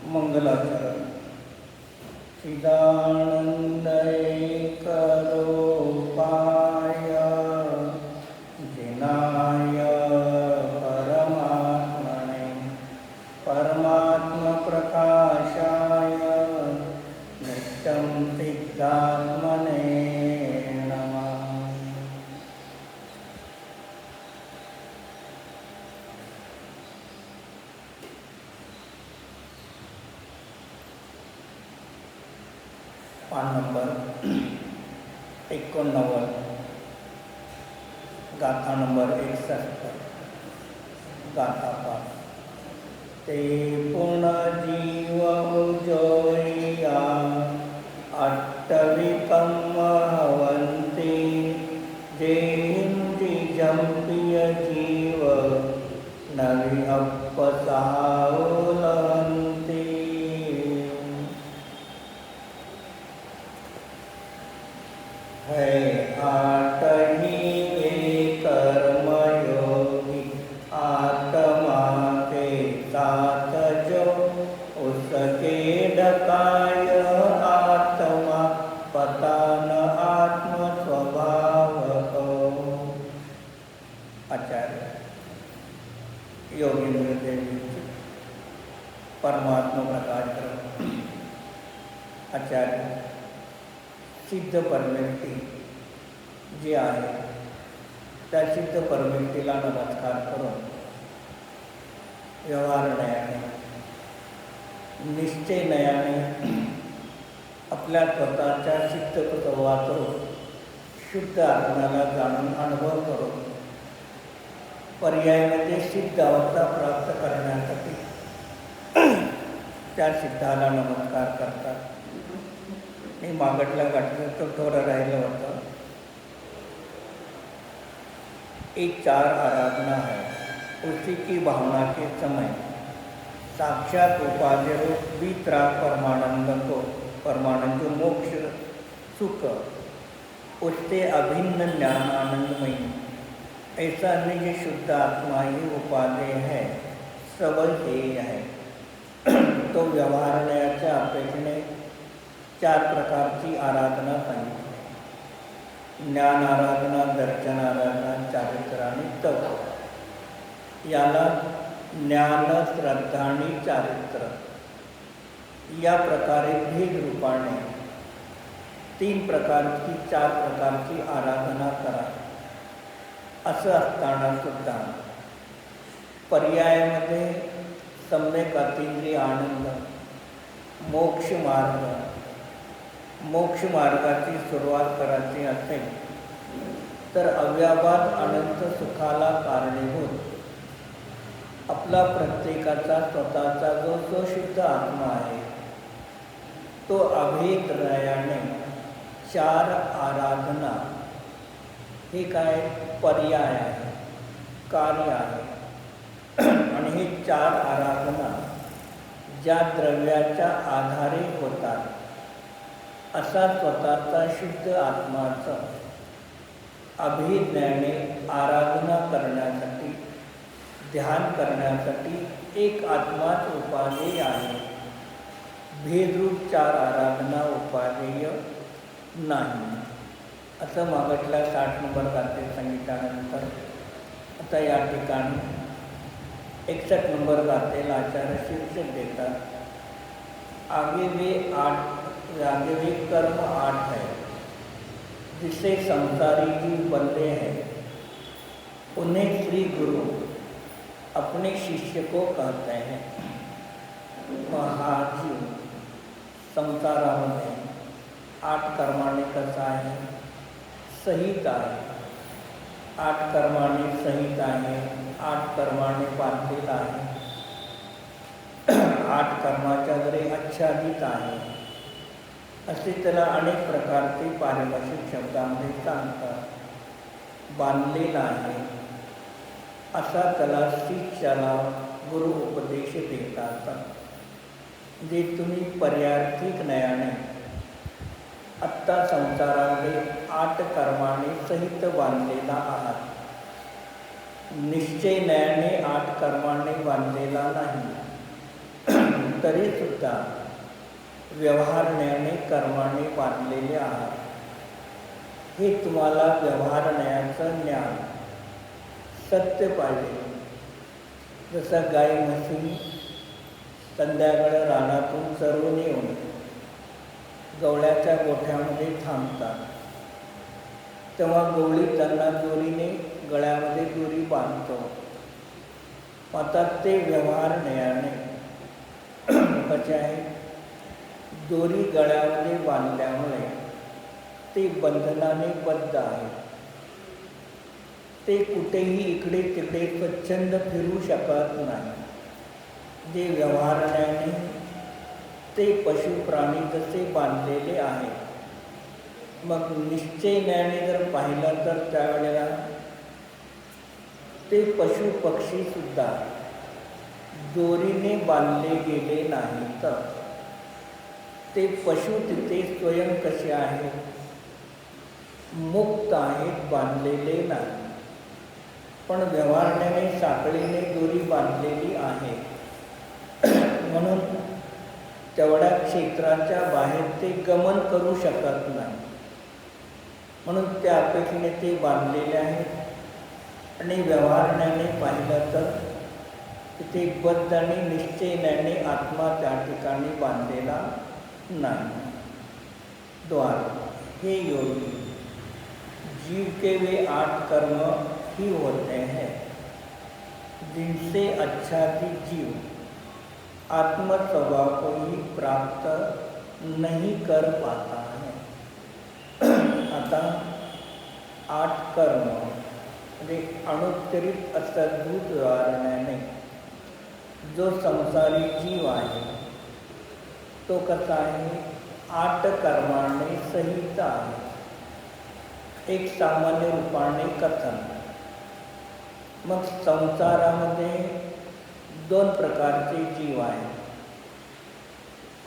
मंगलाचरण. चिदानंद एक रूपाय जिनाय परमात्मने परमात्म प्रकाशाय नित्यं सिद्धात्मने नमः. पान नंबर 89, गाथा नंबर 61. गाथा पाठ. ते पुण जीव उजोया अट्टविकं महवन्ति जेहिंदि जंपिय जीव नवी अपसाउलहन्ति. है आठही वे कर्मयोगी आत्मा के साथ जो उसके ढकाय आत्मा पता न आत्म स्वभाव को. आचार्य योगेंद्र देवी परमात्मा प्रकाश आचार्य सिद्ध परमेष्ठी जी आहे त्या सिद्ध परमेष्ठीला नमस्कार करून व्यवहार नयाने निश्चय नयाने आपल्या स्वतःच्या सिद्ध स्वभावातून शुद्ध आत्म्याला जाणून अनुभव करून पर्यायामध्ये सिद्ध अवस्था प्राप्त करण्यासाठी त्या सिद्धाला नमस्कार करतात. मी मागटल्या गाठीचं तो थोडं राहिलं होतं. एक 4 आराधना है, उसी की भावना के समय साक्षात उपाधि रूप वितराग परमानंद जो मोक्ष सुख उससे अभिन्न ज्ञान आनंदमयी ऐसा निज शुद्ध आत्मा ही उपादेय है, सबल ध्येय है. तो व्यवहारण्याच्या अपेक्षेने 4 प्रकारची आराधना सांगितली. ज्ञान आराधना, दर्शन आराधना, चारित्र आणि तप. याला ज्ञान, श्रद्धा आणि चारित्र या प्रकारे भेद रूपाने 4 प्रकारची आराधना करा. असं असताना सुद्धा पर्यायामध्ये सम्यक अतिंद्रिय आनंद मोक्ष मार्गाची सुरुवात करायची असेल तर अव्याबाद अनंत सुखाला कारणीभूत आपला प्रत्येकाचा स्वतःचा जो शुद्ध आत्मा आहे तो अभेद्रयाने 4 आराधना हे काय पर्याय आहे, कार्य आहे. आणि हे 4 आराधना ज्या द्रव्याच्या आधारे होतात असा स्वतःचा शुद्ध आत्माचा अभिज्ञाने आराधना करण्यासाठी, ध्यान करण्यासाठी एक आत्माच उपादेय आहे. भेदरूप 4 आराधना उपादेय नाही. असं मागटल्या 60 नंबर गाथे सांगितल्यानंतर आता या ठिकाणी 61 नंबर गाथेला आचार्य शीर्षक देतात, आगे वे कर्म 8 है जिससे संसारी जीव बंधे हैं. उन्हें श्री गुरु अपने शिष्य को कहते हैं. महाजीव संसारामध्ये 8 कर्माने कसा आहे, सहित आहे. 8 कर्माने सहित आहे, 8 कर्माने बांधलेला आहे, 8 कर्माच्या द्वारे आच्छादित आहे. असे त्याला अनेक प्रकारचे पारिभाषिक शब्दांमध्ये सांगतात. बांधलेला आहे असा त्याला शिष्याला गुरु उपदेश देतात. जे तुम्ही पर्यार्थिक नयाने आत्ता संसारामध्ये 8 कर्माने सहित बांधलेला आहात. निश्चय नयाने 8 कर्माने बांधलेला नाही, तरीसुद्धा व्यवहारण्याने कर्माने बांधलेले आहात. हे तुम्हाला व्यवहारण्याचं ज्ञान सत्य पाहिजे. जसं गाय म्हशी संध्याकाळी रानातून चरवून येऊन गवळ्याच्या गोठ्यामध्ये थांबतात, तेव्हा गवळी त्यांना दोरीने गळ्यामध्ये दोरी बांधतो. आता ते व्यवहारण्याने कसे आहे, दोरी गळ्यामध्ये बांधल्यामुळे ते बंधनाने बद्ध आहे. ते कुठेही इकडे तिकडे स्वच्छंद फिरू शकत नाही. जे व्यवहारण्याने ते पशु प्राणी जसे बांधलेले आहे. मग निश्चयण्याने जर पाहिलं तर त्यावेळेला ते पशु पक्षी सुद्धा दोरीने बांधले गेले नाही. तर ते पशु तिथे स्वयं कसे आहेत, मुक्त आहेत, बांधलेले नाही. पण व्यवहारण्याने साखळीने दोरी बांधलेली आहे. म्हणून तेवढ्या क्षेत्राच्या बाहेर ते गमन करू शकत नाही. म्हणून त्या अपेक्षेने ते बांधलेले आहेत. आणि व्यवहारण्याने पाहिलं तर तिथे बद्ध आणि निश्चयण्याने आत्मा त्या ठिकाणी बांधलेला नाही. द्वार हे योगी जीव के वे 8 कर्म ही होते हैं जिनसे आच्छादित जीव आत्म स्वभाव को ही प्राप्त नहीं कर पाता है. आता 8 कर्म म्हणजे अनुत्तरित असद्भूत उदाहरणाने जो संसारी जीव आहे तो कसा आहे, 8 कर्माने सहित आहे. एक सामान्य रूपाने कथन. मग संसारामध्ये 2 प्रकारचे जीव आहेत.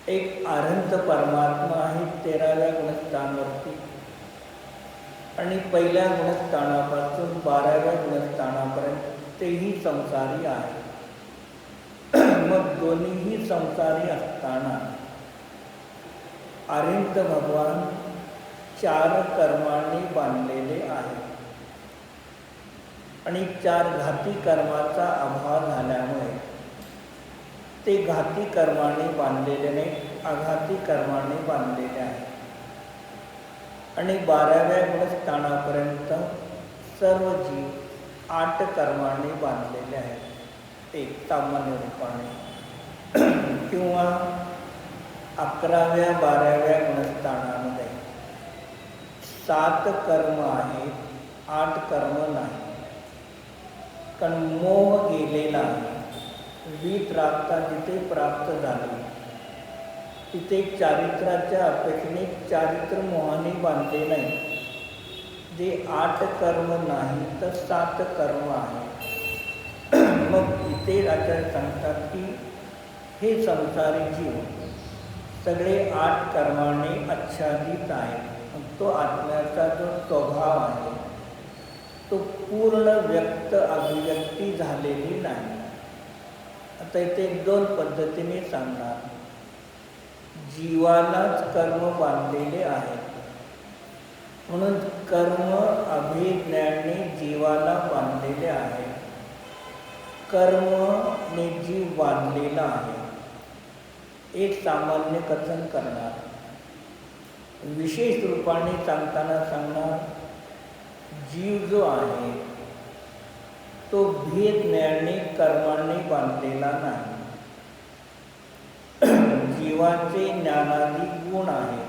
एक अनंत परमात्मा आहे 13व्या गुणस्थानावरती, आणि पहिल्या गुणस्थानापासून 12व्या गुणस्थानापर्यंत तेही संसारी आहे. मग दोन्हीही संसारी असताना अनंत भगवान 4 कर्मांनी बांधलेले आहे. आणि 4 घाती कर्माचा अभाव झाल्यामुळे ते घाती कर्माने बांधलेले नाही, अघाती कर्माने बांधलेले आहे. आणि 12व्या गुणस्थानापर्यंत सर्व जीव 8 कर्माने बांधलेले आहेत. एक सामान्य रूपाने किंवा 11व्या 12व्या गुणस्थानामध्ये 7 कर्म आहेत, 8 कर्म नाही. कारण मोह गेलेला आहे. विप्राप्ता जिथे प्राप्त झाली तिथे चारित्र्याच्या अपेक्षेने चारित्र मोहाने बांधले नाही. जे 8 कर्म नाही तर 7 कर्म आहे. मग इथे आचार्य सांगतात की हे संसारी जीव सगळे 8 कर्माने आच्छादित आहेत. तो आत्म्याचा जो स्वभाव आहे तो पूर्ण व्यक्त अभिव्यक्ती झालेली नाही. आता इथे 2 पद्धतीने सांगणार. जीवालाच कर्म बांधलेले आहेत म्हणून कर्म अभिज्ञाने जीवाला बांधलेले आहे. कर्मने जीव बांधलेला आहे. एक सामान्य कथन करणार. विशेष रूपाने सांगताना सांगणार, जीव जो आहे तो भेद ज्ञाने कर्माने बांधलेला नाही. जीवाचे ज्ञानादी गुण आहे.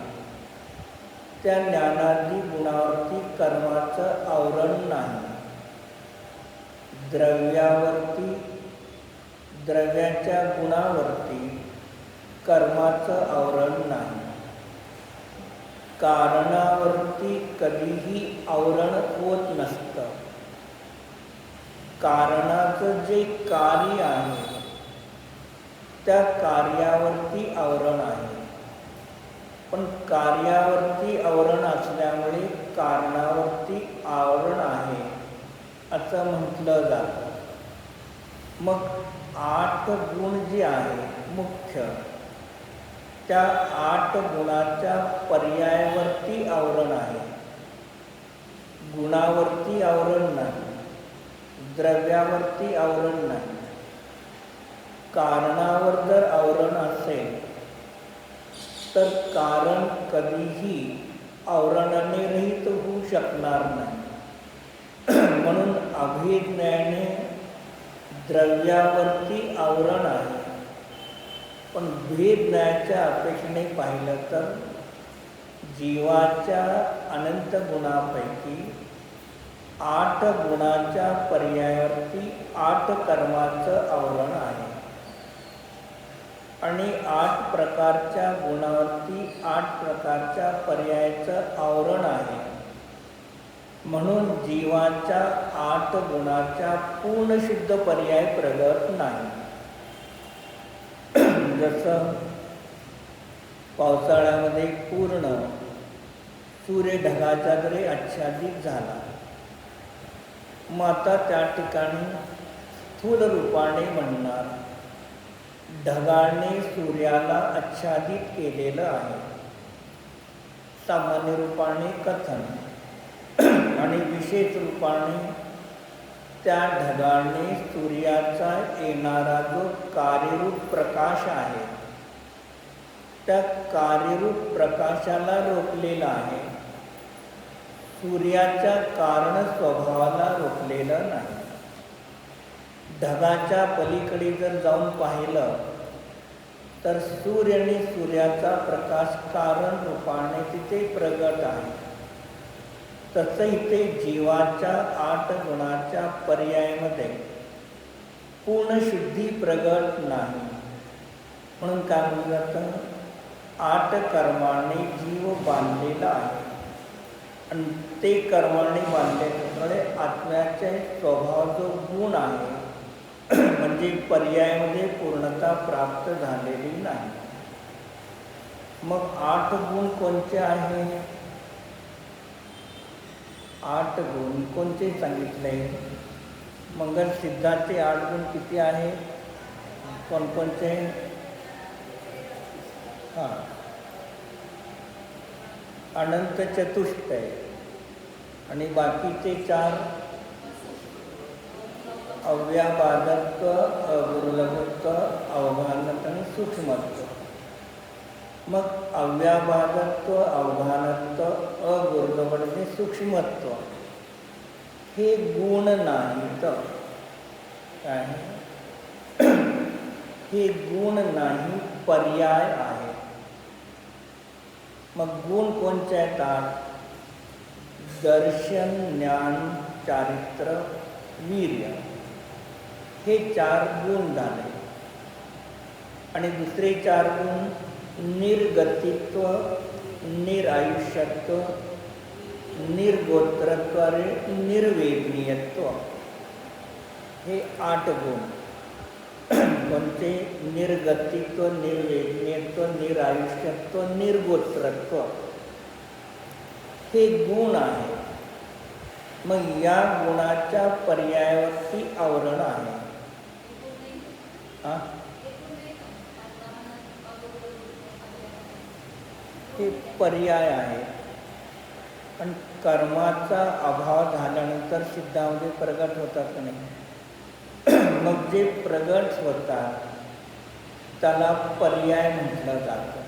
त्या ज्ञानादी गुणावरती कर्माचं आवरण नाही. द्रव्यावरती, द्रव्याच्या गुणावरती कर्माचं आवरण नाही. कारणावरती कधीही आवरण होत नसतं. कारणाचं जे कार्य आहे त्या कार्यावरती आवरण आहे. पण कार्यावरती आवरण असल्यामुळे कारणावरती आवरण आहे असं म्हटलं जातं. मग 8 गुण जे आहे मुख्य, त्या 8 गुणाच्या पर्यायावरती आवरण आहे, गुणावरती आवरण नाही, द्रव्यावरती आवरण नाही. कारणावर जर आवरण असेल तर कारण कधीही आवरणाने रहित होऊ शकणार नाही. म्हणून अभिज्ञाने द्रव्यावरती आवरण आहे. पण भेदज्ञाच्या अपेक्षेने पाहिलं तर जीवाच्या अनंत गुणापैकी 8 गुणाच्या पर्यायावरती 8 कर्माचं आवरण आहे आणि 8 प्रकारच्या गुणावरती 8 प्रकारच्या पर्यायाचं आवरण आहे. म्हणून जीवाच्या 8 गुणाच्या पूर्ण शुद्ध पर्याय प्रगट नाही. जसं पावसाळ्यामध्ये पूर्ण सूर्य ढगाचा जरी आच्छादित झाला, मग आता त्या ठिकाणी स्थूल रूपाने म्हणणार ढगाने सूर्याला आच्छादित केलेलं आहे. सामान्य रूपाने कथन आणि विशेष रूपाने त्या ढगाने सूर्याचा येणारा जो कार्यरूप प्रकाश आहे, त्या कार्यरूप प्रकाशाला रोखलेला आहे, सूर्याच्या कारण स्वभावाला रोखलेलं नाही. ढगाच्या पलीकडे जर जाऊन पाहिलं तर सूर्य आणि सूर्याचा प्रकाश कारण रूपाने तिथे प्रगट आहे. तसं इथे जीवाच्या 8 गुणाच्या पर्यायामध्ये पूर्ण शुद्धी प्रगट नाही. म्हणून काय म्हणलं जातं, 8 कर्माने जीव बांधलेला आहे आणि ते कर्माने बांधल्यामुळे आत्म्याचे स्वभाव जो गुण आहे म्हणजे पर्यायामध्ये पूर्णता प्राप्त झालेली नाही. मग 8 गुण कोणते आहे? 8 गुण कोणते सांगितले? मंगल सिद्धाचे 8 गुण किती आहे? कोणकोणते? अनंत चतुष्टय आणि बाकीचे 4 अव्याबाधत्व, अगुरुलभत्व, अवघानत्व आणि सूक्ष्मत्व. मग अव्याबाधत्व, अवघानत्व, अगुरुलभत्व, सूक्ष्मत्व हे गुण नाहीत. काय? हे गुण नाही, पर्याय आहे. मग गुण कोणते येतात? दर्शन, ज्ञान, चारित्र्य, वीर्य हे 4 गुण झाले. आणि दुसरे 4 गुण निर्गतित्व, निरायुष्यत्व, निर्गोत्रत्व आणि निर्वेदनीयत्व हे 8 गुण. कोणते? निर्गतित्व, निर्वेदनीयत्व, निरायुष्यत्व, निर्गोत्रत्व हे गुण आहे. मग या गुणाच्या पर्यायावरती आवरण आहे. हे पर्याय आहे. पण कर्माचा अभाव झाल्यानंतर सिद्धामध्ये प्रगट होतात का नाही? मग जे प्रगट होतात त्याला पर्याय म्हटलं जातं.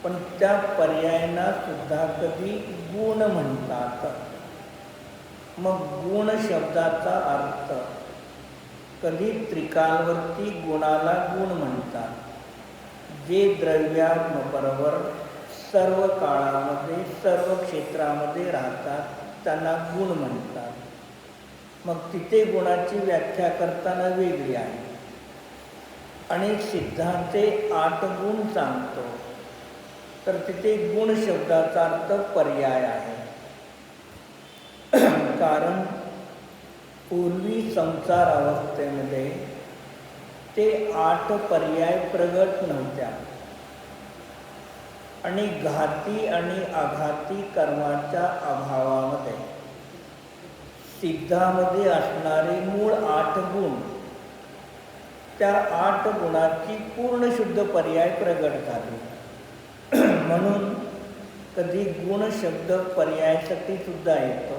पण त्या पर्यायांना सुद्धा कधी गुण म्हणतात. मग गुण शब्दाचा अर्थ कधी त्रिकालवर्ती गुणाला गुण म्हणतात. जे द्रव्याबरोबर सर्व काळामध्ये सर्व क्षेत्रामध्ये राहतात त्यांना गुण म्हणतात. मग तिथे गुणाची व्याख्या करताना वेगळी आहे. आणि सिद्धांचे 8 गुण सांगतो तर तिथे गुण शब्दाचा अर्थ पर्याय आहे. कारण पूर्वी संसार अवस्थेमध्ये ते 8 पर्याय प्रगट नव्हत्या आणि घाती आणि आघाती कर्माच्या अभावामध्ये सिद्धामध्ये असणारे मूळ 8 गुण त्या 8 गुणाची पूर्ण शुद्ध पर्याय प्रगट झाली. म्हणून कधी गुण शब्द पर्यायासाठी सुद्धा येतो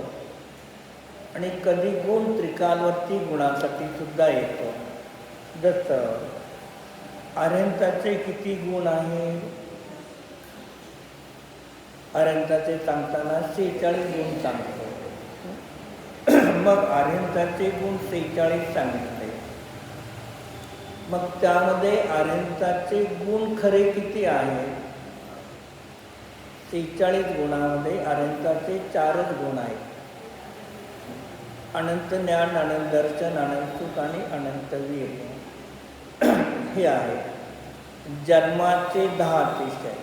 आणि कधी गुण त्रिकालवर्ती गुणासाठी सुद्धा येतो. जसं अरहंताचे किती गुण आहे? अरहंताचे सांगताना 46 गुण सांगतो. मग अरहंताचे गुण 46 सांगितले. मग त्यामध्ये अरहंताचे गुण खरे किती आहेत? 46 गुणामध्ये अरहंताचे 4च गुण आहेत. अनंत ज्ञान, अनंत दर्शन, अनंत सुख आणि अनंत वीर हे आहे. जन्माचे 10 अतिशय.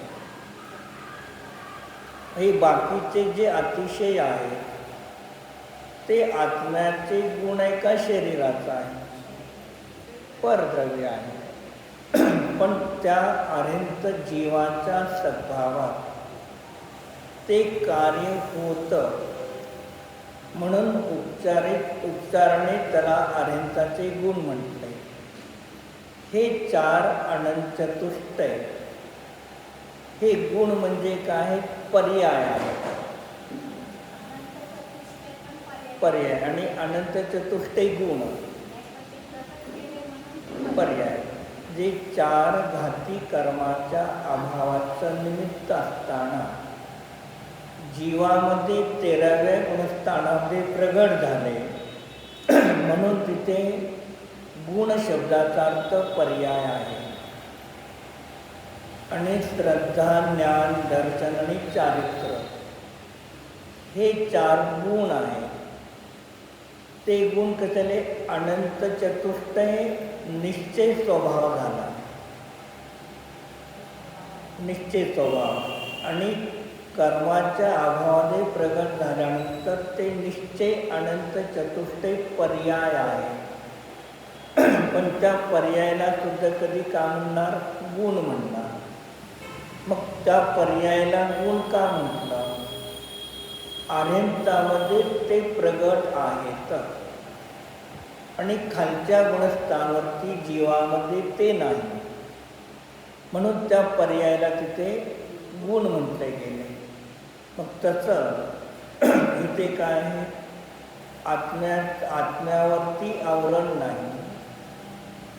हे बाकीचे जे अतिशय आहेत ते आत्म्याचे गुण आहे का शरीराचा आहे? परद्रव्य आहे. पण त्या अरहंत जीवाच्या सद्भावात ते कार्य होतं म्हणून उच्चारणे त्याला अरहंताचे गुण म्हटले. हे 4 अनंत चतुष्टय. हे गुण म्हणजे काय? पर्याय आहे. पर्याय आणि अनंत चतुष्टय गुण पर्याय. जे 4 घाती कर्माच्या अभावाचं निमित्त असताना जीवामध्ये 13व्या गुणस्थानामध्ये प्रगट झाले. म्हणून तिथे गुण शब्दाचा अर्थ पर्याय आहे. आणि श्रद्धा, ज्ञान, दर्शन आणि चारित्र हे 4 गुण आहेत. ते गुण कशाले? अनंत चतुष्टय निश्चय स्वभाव झाला. निश्चय स्वभाव आणि कर्माच्या अभावाने प्रगट झाल्यानंतर ते निश्चय अनंत चतुष्टय पर्याय आहे. पण त्या पर्यायाला सुद्धा कधी का म्हणणार? गुण म्हणणार. मग त्या पर्यायाला गुण का म्हटलं? अरहंतामध्ये ते प्रगट आहेत आणि खालच्या गुणस्थानावरती जीवामध्ये ते नाही. म्हणून त्या पर्यायाला तिथे गुण म्हटले गेले. मग तसं इथे काय आहे? आत्म्यावरती आवरण नाही,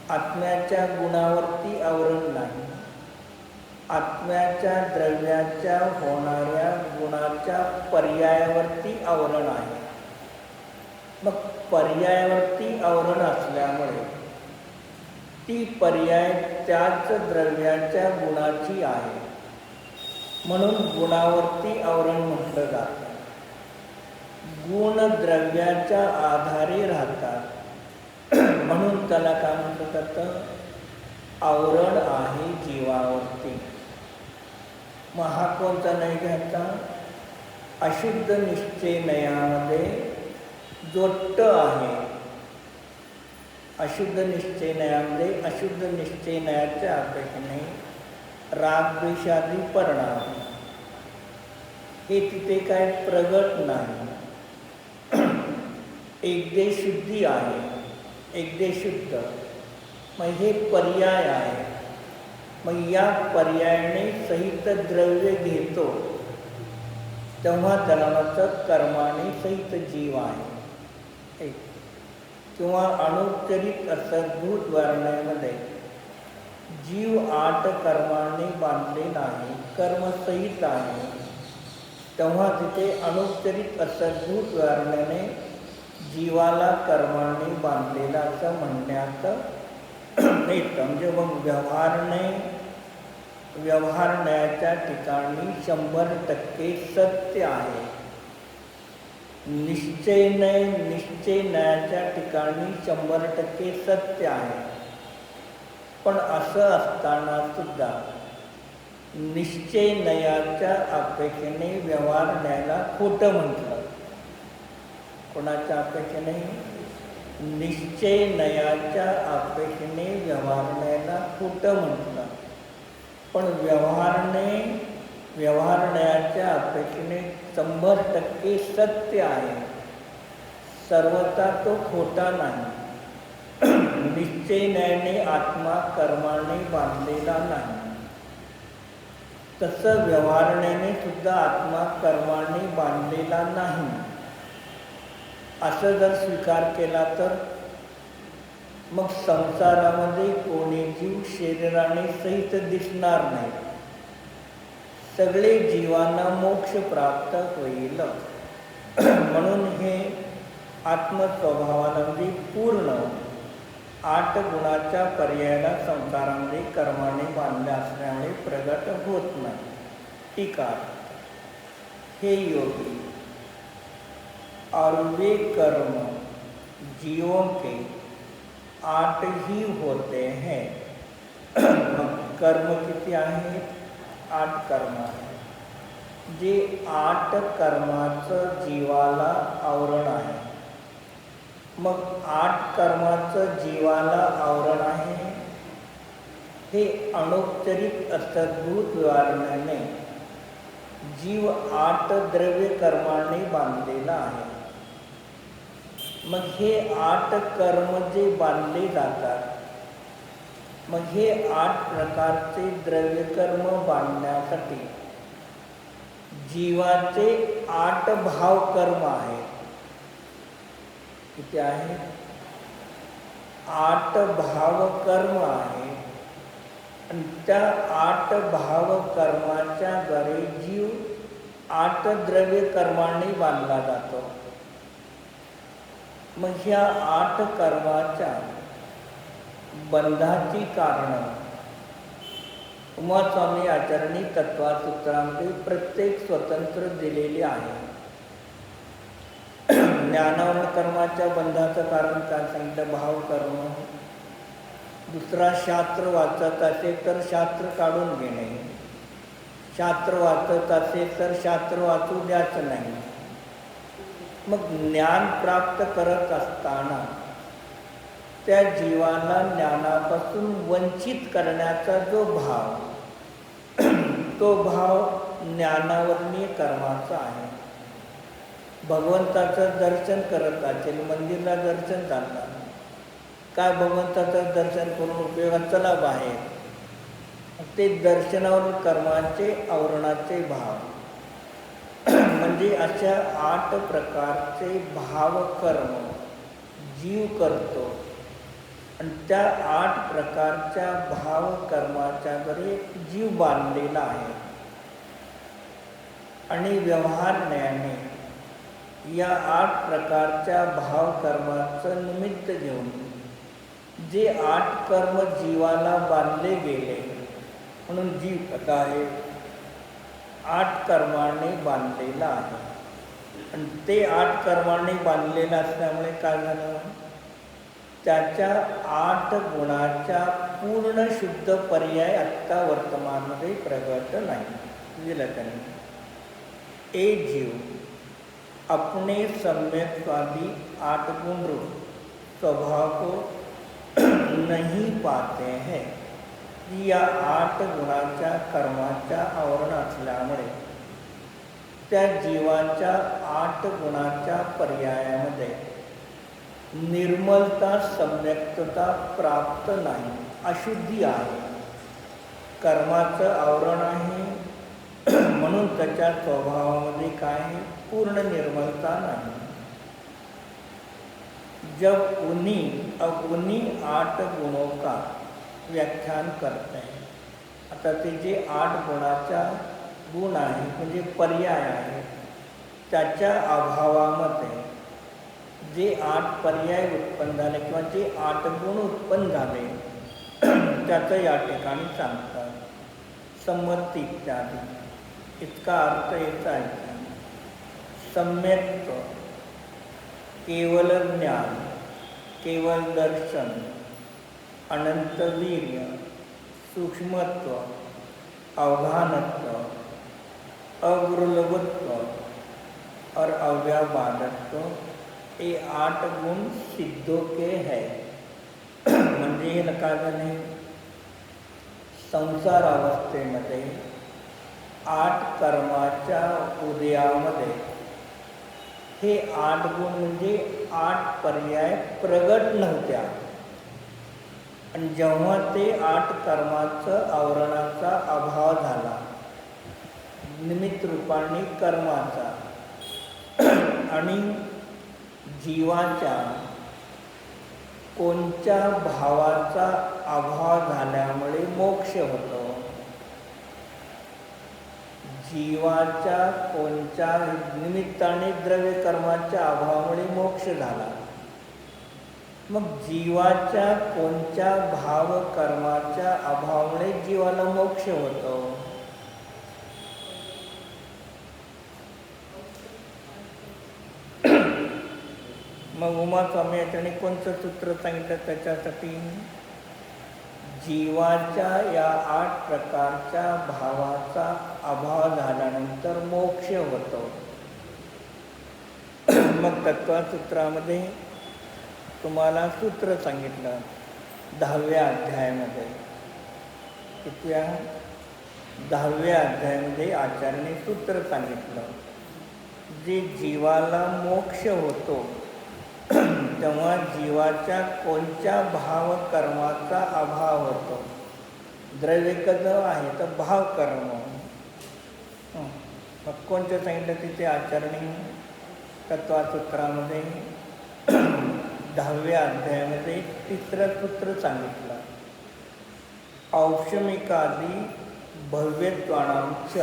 आत्म्याच्या गुणावरती आवरण नाही, आत्म्याच्या द्रव्याच्या होणाऱ्या गुणाच्या पर्यायावरती आवरण आहे. मग पर्यायावरती आवरण असल्यामुळे ती पर्याय त्याच द्रव्याच्या गुणाची आहे. म्हणून गुणावरती आवरण म्हटलं जातं. गुण द्रव्याच्या आधारे राहतात म्हणून त्याला काय म्हटलं जातं? आवरण आहे जीवावरती. मग हा कोणता नाही घ्यायचा? अशुद्ध निश्चय नयामध्ये जो ट आहे, अशुद्ध निश्चय नयामध्ये अशुद्ध निश्चय नयाच्या अपेक्षेने राग, द्वेषादी परिणाम हे तिथे काय प्रगट नाही. एकदेश शुद्धी आहे, एकदेश शुद्ध. मग हे पर्याय आहे. मग या पर्यायाने सहित द्रव्य घेतो तेव्हा त्याला कर्माने सहित जीव आहे. किंवा अनुपचरित असद्भूत वर्णामध्ये जीव 8 कर्माने बांधले नाही, कर्मसहित आहे. तेव्हा तिथे अनुपचरित असद्भूत वर्णाने जीवाला कर्माने बांधलेला असं म्हणण्यात येतं. म्हणजे मग व्यवहारण्याच्या ठिकाणी 100% सत्य आहे. निश्चय न्यायाच्या ठिकाणी 100% सत्य आहे. पण असं असताना सुद्धा निश्चय न्यायाच्या अपेक्षेने व्यवहार न्यायाला खोटं म्हटलं. कोणाच्या अपेक्षेने? निश्चय न्यायाच्या अपेक्षेने व्यवहार न्यायाला खोटं म्हटलं. पण व्यवहार न्यायाच्या अपेक्षेने 100% सत्य आहे. सर्वथा तो खोटा नाही. निश्चयाने आत्मा कर्माने बांधलेला नाही, तसं व्यवहाराने सुद्धा आत्मा कर्माने बांधलेला नाही असं जर स्वीकार केला तर मग संसारामध्ये कोणी जीव शरीराने सहित दिसणार नाही, सगळे जीवांना मोक्ष प्राप्त होईल. म्हणून हे आत्मस्वभावाला म्हणजे पूर्ण 8 गुणाच्या पर्यायाला संसारामध्ये कर्माने बांधले असल्यामुळे प्रगट होत नाही. टीका: हे योगी, और वे कर्म जीवों के 8 ही होते हैं. कर्म किती आहेत? 8 कर्म आहेत. जे 8 कर्माचं जीवाला आवरण आहे. मग 8 कर्माचं जीवाला आवरण आहे हे अनौपचारिक अर्थभूत व्यवहाराने जीव 8 द्रव्य कर्माने बांधलेला आहे. मग हे 8 कर्म जे बांधले जातात, मग हे 8 प्रकारचे द्रव्य कर्म बांधण्यासाठी जीवाचे 8 भाव कर्म आहेत. किती आहे? 8 भाव कर्म आहे. आणि त्या 8 भाव कर्माच्या द्वारे जीव 8 द्रव्य कर्मांनी बांधला जातो. मग ह्या 8 कर्माच्या बंधाची कारण उमास्वामी आचार्यांनी तत्वसूत्रांमध्ये प्रत्येक स्वतंत्र दिलेली आहे. ज्ञानावरण कर्माच्या बंधाचं कारण काय सांगितलं? भाव कर्म. दुसरा, शास्त्र वाचत असेल तर शास्त्र काढून घेणे, शास्त्र वाचत असेल तर शास्त्र वाचू द्यायचं नाही. मग ज्ञान प्राप्त करत असताना त्या जीवाला ज्ञानापासून वंचित करण्याचा जो भाव, तो भाव ज्ञानावरणीय कर्माचा आहे. भगवंताचं दर्शन करत असेल, मंदिरला दर्शन चालणार, काय भगवंताचं दर्शन करून उपयोगात? चला बाहेर. ते दर्शनावर कर्माचे आवरणाचे भाव म्हणजे अशा 8 प्रकारचे भाव कर्म जीव करतो. आणि त्या 8 प्रकारच्या भाव कर्माच्याकडे जीव बांधलेला आहे. आणि व्यवहाराने या 8 प्रकारच्या भाव कर्माचं निमित्त घेऊन जे 8 कर्म जीवाला बांधले गेले, म्हणून जीव कसा आहे? 8 कर्माने बांधलेला आहे. आणि ते 8 कर्माने बांधलेलं असल्यामुळे काय झालं? त्याच्या 8 गुणाच्या पूर्ण शुद्ध पर्याय आत्ता वर्तमानमध्ये प्रगट नाही. दिलं त्यांनी. ए जीव, अपने सम्यक स्वादी 8 गुण रूप स्वभाव को नहीं पाते हैं. या 8 गुणाच्या कर्माच्या आवरण असल्यामुळे त्या जीवाच्या 8 गुणाच्या पर्यायामध्ये निर्मलता, सम्यक्तता प्राप्त नाही, अशुद्धी आहे. कर्माचं आवरण आहे म्हणून त्याच्या स्वभावामध्ये काय? पूर्ण निर्मलता नाही. जब उन्हीं 8 गुणों का व्याख्यान करते हैं. आता ते जे 8 गुणाचा गुण आहे म्हणजे पर्याय आहे, त्याच्या अभावामध्ये जे 8 पर्याय उत्पन्न झाले किंवा जे 8 गुण उत्पन्न झाले त्याचं या ठिकाणी सांगतात. संमती इत्यादी. इतका अर्थ याचा आहे. सम्यक्त्व, केवल ज्ञान, केवल दर्शन, अनंत वीर्य, सूक्ष्मत्व, अवधानत्व, अवृलभत्व और अव्याबाधत्व, ये 8 गुण सिद्धों के है. म्हणजे हे लक्षात नाही, संसार अवस्थेमध्ये 8 कर्माच्या उदयामध्ये हे 8 गुण म्हणजे 8 पर्याय प्रगट नव्हत्या. आणि जेव्हा ते 8 कर्माचं आवरणाचा अभाव झाला, निमित्त रूपाने कर्माचा, आणि जीवाच्या कोणत्या भावाचा अभाव झाल्यामुळे मोक्ष होतो, जीवाच्या कोणत्या निमित्ताने द्रव्य कर्माच्या अभावामुळे मोक्ष झाला, मग जीवाच्या कोणत्या भाव कर्माच्या अभावामुळे जीवाला मोक्ष होतो? मग उमास्वामी याच्याने कोणतं सूत्र सांगितलं त्याच्यासाठी? जीवाच्या या 8 प्रकारच्या भावाचा अभाव झाल्यानंतर मोक्ष होतो. मग तत्वसूत्रामध्ये तुम्हाला सूत्र सांगितलं 10व्या अध्यायामध्ये. कितव्या? 10व्या अध्यायामध्ये आचार्याने सूत्र सांगितलं, जे जीवाला मोक्ष होतो तेव्हा जीवाच्या कोणत्या भाव कर्माचा अभाव होतो? द्रव्य कर्म आहे तर भाव कर्म. मग कोणतं सांगितलं तिथे आचार्याने तत्वसूत्रामध्ये? 10व्या अध्यायामध्ये 3रं सूत्र सांगितलं, औक्षमिकादी भव्यत्वानांच.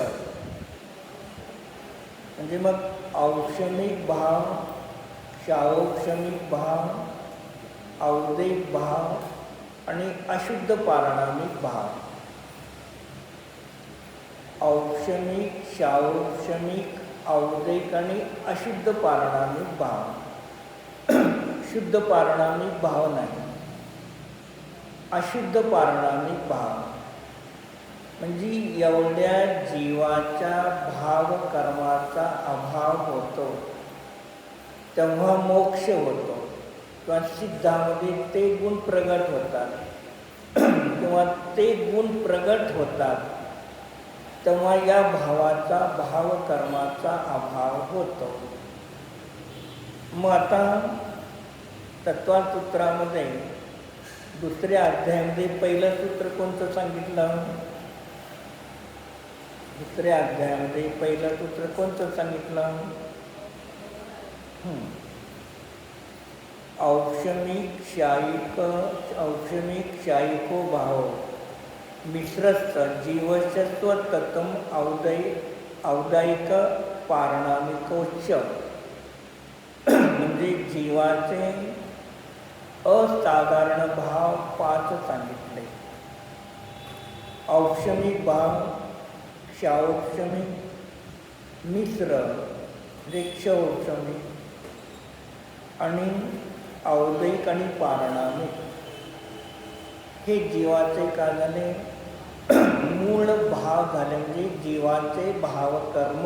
म्हणजे मग औक्षमिक भाव, शाऔक्षमिक भाव, औदैक भाव आणि अशुद्ध पारणामिक भाव. औक्षमिक, शाऔक्षमिक, औदैक आणि अशुद्ध पारणामिक भाव. शुद्ध पारणामिक भाव नाही, अशुद्ध पारणामिक भाव. म्हणजे एवढ्या जीवाच्या भाव कर्माचा अभाव होतो तेव्हा मोक्ष होतो, किंवा सिद्धामध्ये ते गुण प्रगट होतात, किंवा ते गुण प्रगट होतात तेव्हा या भावाचा भाव कर्माचा अभाव होतो. मग आता तत्वसूत्रामध्ये 2ऱ्या अध्यायामध्ये पहिलं सूत्र कोणतं सांगितलं? 2ऱ्या अध्यायामध्ये पहिलं सूत्र कोणतं सांगितलं? औक्षमिक शायिको भाव मिश्रस्थ जीवस्य स्वतत्वम औदायिक पारणामिकोच्च. म्हणजे जीवाचे असाधारण भाव 5 सांगितले. औक्षमिक भाव, क्षौक्षमिक, मिश्र क्षौक्षमिक आणि औदैक आणि पारणामिक. हे जीवाचे काय झाले? मूळ भाव झाले, म्हणजे जीवाचे भावकर्म.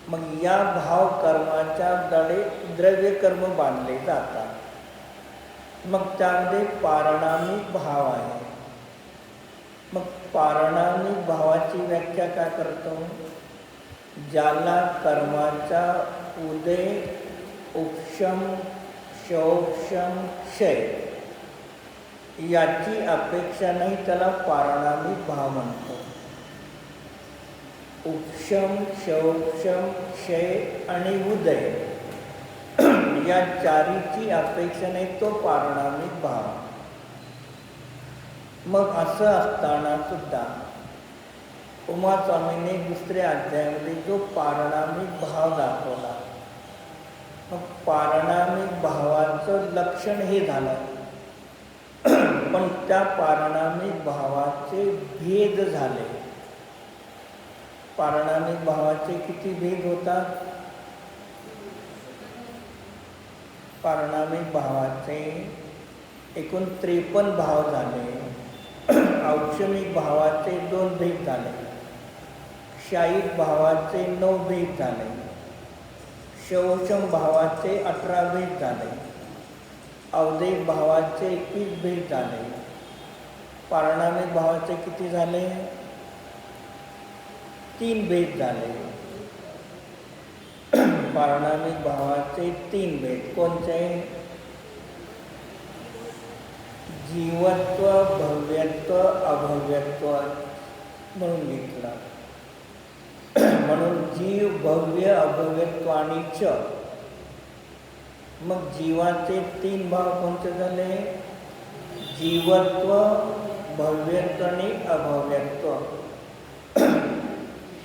मग या भावकर्माच्या दळे द्रव्य कर्म बांधले जातात. मग त्यामध्ये पारणामिक भाव आहे. मग पारणामिक भावाची व्याख्या काय करतो? ज्याला कर्माचा उदय, उपशम, शौक्षम, क्षय याची अपेक्षा नाही, त्याला पारणामिक भाव म्हणतो. उपशम, शौक्षम, क्षय आणि उदय या 4ची अपेक्षा नाही, तो पारणामिक भाव. मग असं असताना सुद्धा उमास्वामींनी 2ऱ्या अध्यायामध्ये जो पारणामिक भाव दाखवला, मग पारणामिक भावाचं लक्षण हे झालं, पण त्या पारणामिक भावाचे भेद झाले. पारणामिक भावाचे किती भेद होतात? पारणामिक भावाचे एकूण 53 भाव झाले. औक्षमिक भावाचे 2 भेद झाले. शायिक भावाचे 9 भेद झाले. शौक्षम भावाचे 18 भेद झाले. औदैक भावाचे 21 भेद झाले. पारणामिक भावाचे किती झाले? 3 भेद झाले. पारणामिक भावाचे 3 भेद कोणते? जीवत्व, भव्यत्व, अभव्यत्व म्हणून घेतला. म्हणून जीव, भव्य, अभव्यत्व आणि च. मग जीवाचे 3 भाव कोणते झाले? जीवत्व, भव्यत्व आणि अभव्यत्व.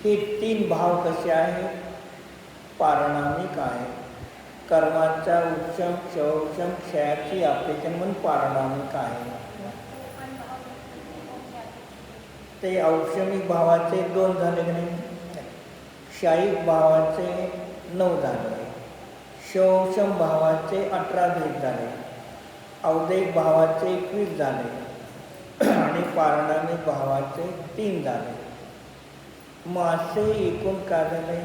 हे 3 भाव कसे आहेत? पारणामिक आहे. कर्माच्या उपशम, क्षयोपशम, क्षयाची अपेक्षा म्हणून पारणामिक आहे. ते औषमिक भावाचे 2 झाले की नाही? क्षयिक भावाचे 9 झाले. क्षयोपशम भावाचे 18 भेद झाले. औदैक भावाचे 21 झाले आणि पारणामिक भावाचे 3 झाले. मग असे एकूण काय झाले?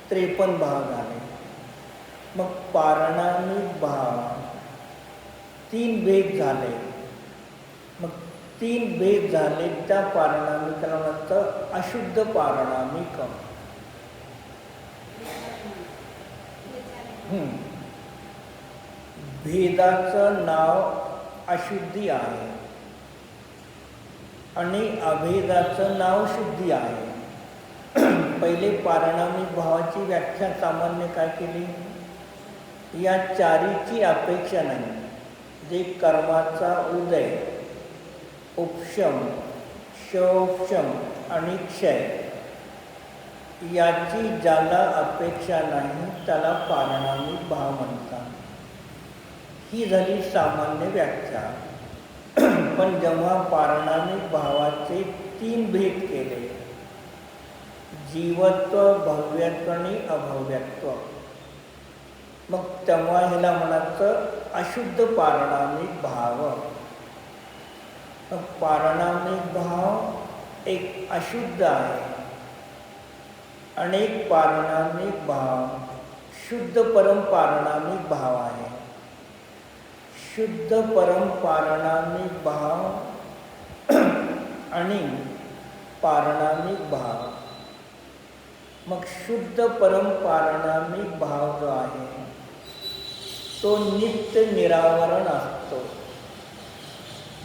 53 भाव झाले. मग पारणामिक भाव 3 भेद झाले. मग 3 भेद झाले त्या पारणामिकाला म्हणतात अशुद्ध पारणामिक. भेदाचं नाव अशुद्धी आहे आणि अभेदाचं नाव शुद्धी आहे. पहिले पारणामिक भावाची व्याख्या सामान्य काय केली? या चारीची अपेक्षा नाही. जे कर्माचा उदय, उपशम, क्षयोपशम आणि क्षय याची ज्याला अपेक्षा नाही त्याला पारणामिक भाव म्हणतात. ही झाली सामान्य व्याख्या. पण जेव्हा पारणामिक भावाचे 3 भेद केले, जीवत्व, भव्यत्व आणि अभव्यत्व, मग तेव्हा ह्याला म्हणायचं अशुद्ध पारणामिक भाव. पारणामिक भाव एक अशुद्ध आहे आणि एक पारणामिक भाव शुद्ध परम पारणामिक भाव आहे. शुद्ध परम पारणामिक भाव आणि पारणामिक भाव. मग शुद्ध परम पारणामिक भाव जो आहे तो नित्य निरावरण असतो.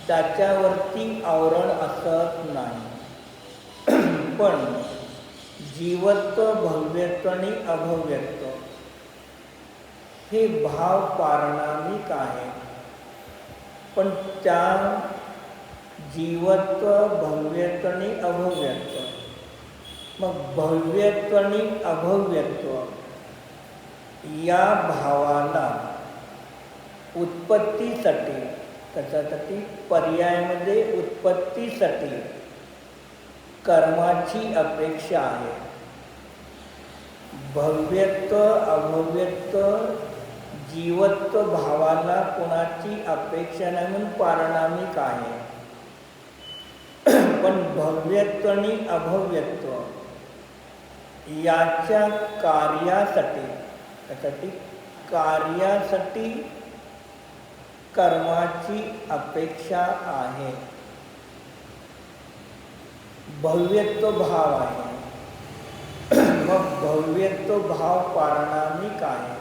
त्याच्यावरती आवरण असत नाही. पण जीवत्व, भव्यत्व आणि अभव्यत्व हे भाव पारणामिक आहे. पण त्या जीवत्व, भव्यत्व आणि अभव्यत्व, मग भव्यत्व आणि अभव्यत्व या भावाला उत्पत्तीसाठी, कशासाठी? पर्यायामध्ये उत्पत्तीसाठी कर्माची अपेक्षा आहे. भव्यत्व, अभव्यत्व, जीवत्व भावाला कोणाची अपेक्षा नाही म्हणून पारणामिक आहे. पण भव्यत्व आणि अभव्यत्व याच्या कार्यासाठी, कशासाठी? कार्यासाठी कर्माची अपेक्षा आहे. भव्यत्व भाव आहे. मग भव्यत्व भाव पारणामिक आहे.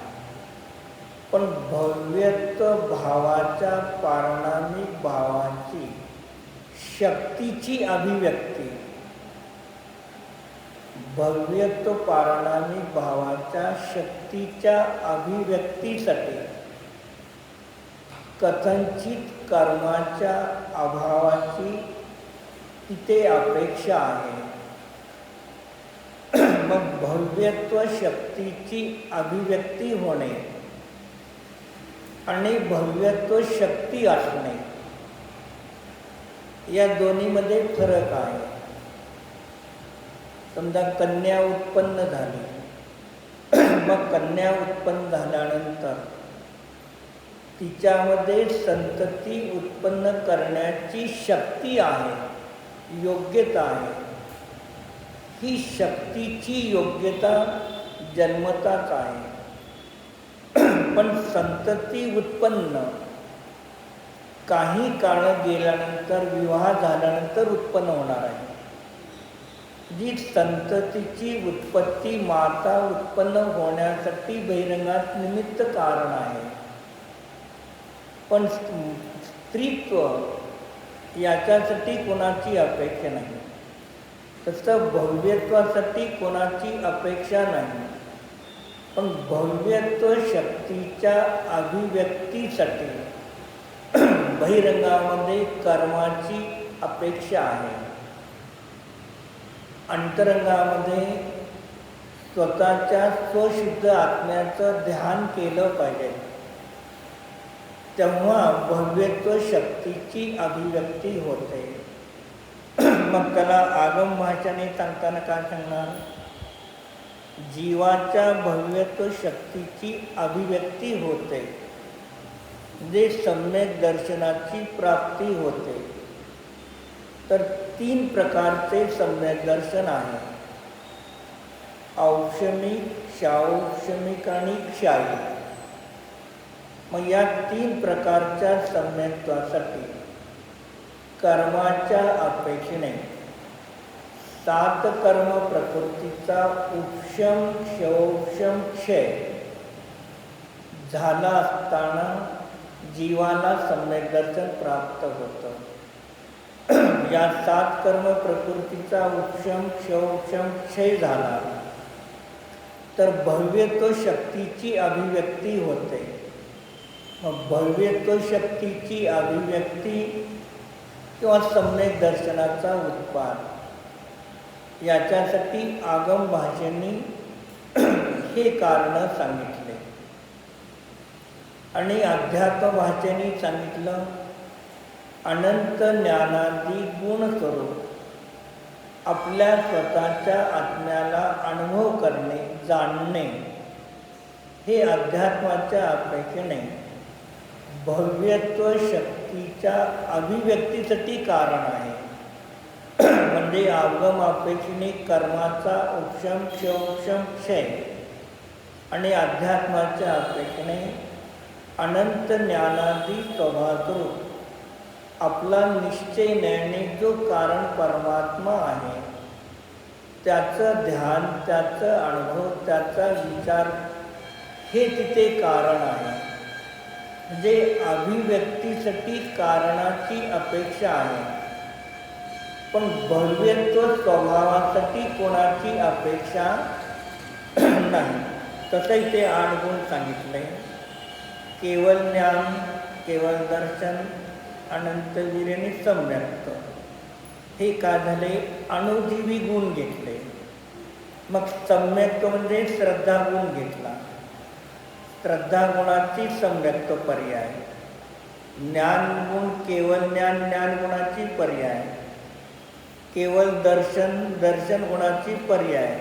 पण भव्यत्व भावाच्या पारणामिक भावाची शक्तीची अभिव्यक्ती, भव्यत्व पारणामिक भावाच्या शक्तीच्या अभिव्यक्तीसाठी कथनचित कर्माच्या अभावाची तिथे अपेक्षा आहे. मग भव्यत्व शक्तीची अभिव्यक्ती होणे आणि भव्यत्व शक्ती असणे या दोन्हीमध्ये फरक आहे. समजा कन्या उत्पन्न झाली, मग कन्या उत्पन्न झाल्यानंतर तिच्यामध्ये संतती उत्पन्न करण्याची शक्ती आहे, योग्यता आहे. ही शक्तीची योग्यता जन्मताच आहे. पण संतती उत्पन्न काही काळ गेल्यानंतर, विवाह झाल्यानंतर उत्पन्न होणार आहे. जी संततीची उत्पत्ती माता उत्पन्न होण्यासाठी बहिरंगात निमित्त कारण आहे. पण स्त्रीत्व याच्यासाठी कोणाची अपेक्षा नाही, तसं भव्यत्वासाठी कोणाची अपेक्षा नाही, पण भव्यत्व शक्तीच्या अभिव्यक्तीसाठी बहिरंगामध्ये कर्माची अपेक्षा आहे. अंतरंगामध्ये स्वतःच्या स्वशुद्ध आत्म्याचं ध्यान केलं पाहिजे, तेव्हा भव्यत्व शक्तीची अभिव्यक्ती होते. मग त्याला आगम भाषाने सांगताना काय सांगणार? जीवाच्या भव्यत्व शक्तीची अभिव्यक्ती होते, जे सम्यक दर्शनाची प्राप्ती होते. तर 3 प्रकारचे सम्यक दर्शन आहे: औक्षमिक, शाऔक्षमिक आणि क्षायी. मग या 3 प्रकारच्या सम्यक्त्वासाठी कर्माच्या अपेक्षेने 7 कर्म प्रकृतीचा उपशम क्षौक्षम क्षय झाला असताना जीवाला सम्यक दर्शन प्राप्त होतं. या 7 कर्म प्रकृतीचा उपशम क्षौक्षम क्षय झाला तर भव्यत्व शक्तीची अभिव्यक्ती होते. मग भव्यत्व शक्तीची अभिव्यक्ती किंवा सम्यक दर्शनाचा उत्पाद याच्यासाठी आगम भाषेने हे कारण सांगितले. आणि अध्यात्म भाषेने सांगितलं अनंत ज्ञानादी गुण स्वरूप आपल्या स्वतःच्या आत्म्याला अनुभव करणे, जाणणे हे अध्यात्माच्या अपेक्षेने भव्यत्व शक्तीच्या अभिव्यक्तीसाठी कारण आहे. म्हणजे आगम अपेक्षेने कर्माचा उपशम क्षौक्षम क्षय आणि अध्यात्माच्या अपेक्षेने अनंत ज्ञानादी स्वभावरूप आपला निश्चय नेणे जो कारण परमात्मा आहे त्याचं ध्यान, त्याचं अनुभव, त्याचा विचार हे तिथे कारण आहे. म्हणजे अभिव्यक्तीसाठी कारणाची अपेक्षा आहे, पण भव्यत्व स्वभावासाठी कोणाची अपेक्षा नाही. तसंही ते 8 गुण सांगितले: केवळ ज्ञान, केवळ दर्शन, अनंत वीर्य आणि सम्यक्त्व. हे काय झाले? अणुजीवी गुण घेतले. मग सम्यक्त्व म्हणजे श्रद्धा गुण घेतला, श्रद्धा गुणाची सम्यक्त्व पर्याय. ज्ञान गुण केवळ ज्ञान, ज्ञान गुणाची पर्याय. केवळ दर्शन, दर्शन गुणाची पर्याय.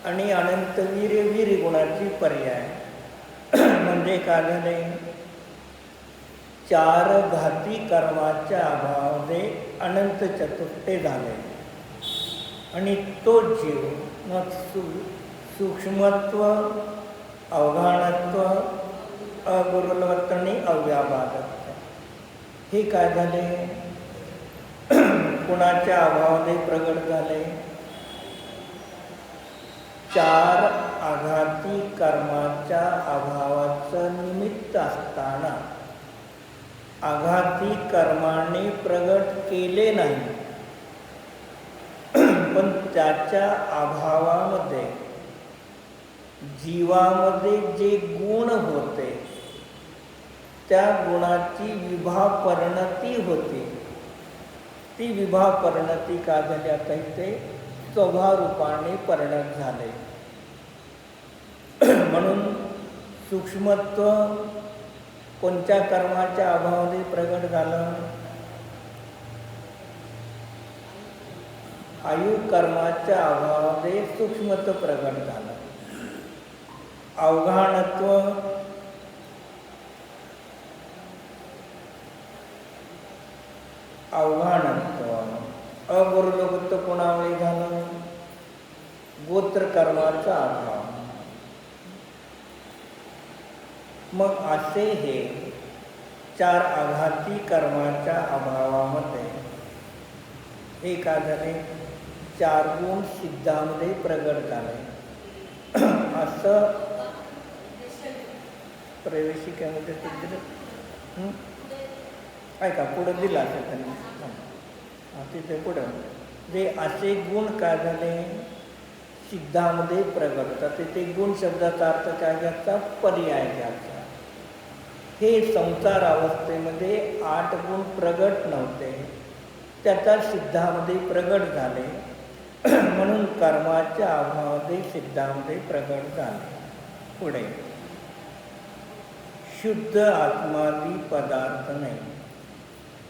आणि अनंत वीर्य, वीर्य गुणाची पर्याय. म्हणजे काय झाले? 4 घाती कर्माच्या अभावाने अनंत चतुष्टे झाले. आणि तो जीव मग सूक्ष्मत्व, अवघाणत्व, अगुरुलवत्व आणि अव्याबाधत्व हे काय झाले? कुणाच्या अभावाने प्रगट झाले? 4 आघाती कर्माच्या अभावाचं निमित्त असताना आघाती कर्माने प्रगट केले नाही, पण त्याच्या अभावामध्ये जीवामध्ये जे गुण होते त्या गुणाची विभापरिणती होती. ती विभापरिणती का झाली? आता इथे स्वभावरूपाने परिणत झाले. म्हणून सूक्ष्मत्व कोणत्या कर्माच्या अभावाने प्रगट झालं? आयु कर्माच्या अभावाने सूक्ष्मत्व प्रगट झालं. अवघाणत्व अगुरुलवत्व कोणामुळे झालं? गोत्र कर्माचा अभाव. मग असे हे 4 आघाती कर्माच्या अभावामध्ये हे काय झाले? 4 गुण सिद्धामध्ये प्रगट झाले. असं प्रवेशिकेमध्ये सिद्ध ऐका पुढं दिलं असेल त्यांनी तिथे पुढं जे असे गुण काय झाले सिद्धामध्ये प्रगट होतात. तिथे गुण शब्दाचा अर्थ काय घ्यायचा, पर्याय घ्यायचा. हे संसार अवस्थेमध्ये 8 गुण प्रगट नव्हते, त्याचा सिद्धामध्ये प्रगट झाले म्हणून कर्माच्या अभावामध्ये सिद्धामध्ये प्रगट झाले. पुढे शुद्ध आत्मादी पदार्थ नहीं,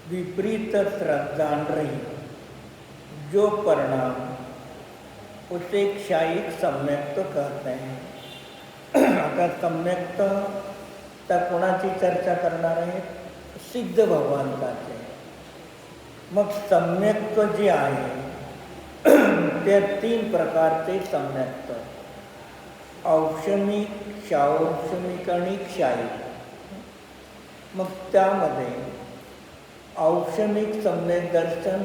विपरीत श्रद्धान रही, जो परिणाम उसे क्षायिक सम्यक्त कहते हैं. आता सम्यक्त तर कोणाची चर्चा करणार आहे, सिद्ध भगवंताचे. मग सम्यक्त जे आहे ते 3 प्रकारचे सम्यक्त, औक्षमिक, क्षाऔक्षमिक आणि क्षायिक. मग त्यामध्ये औक्षमिक सम्यक दर्शन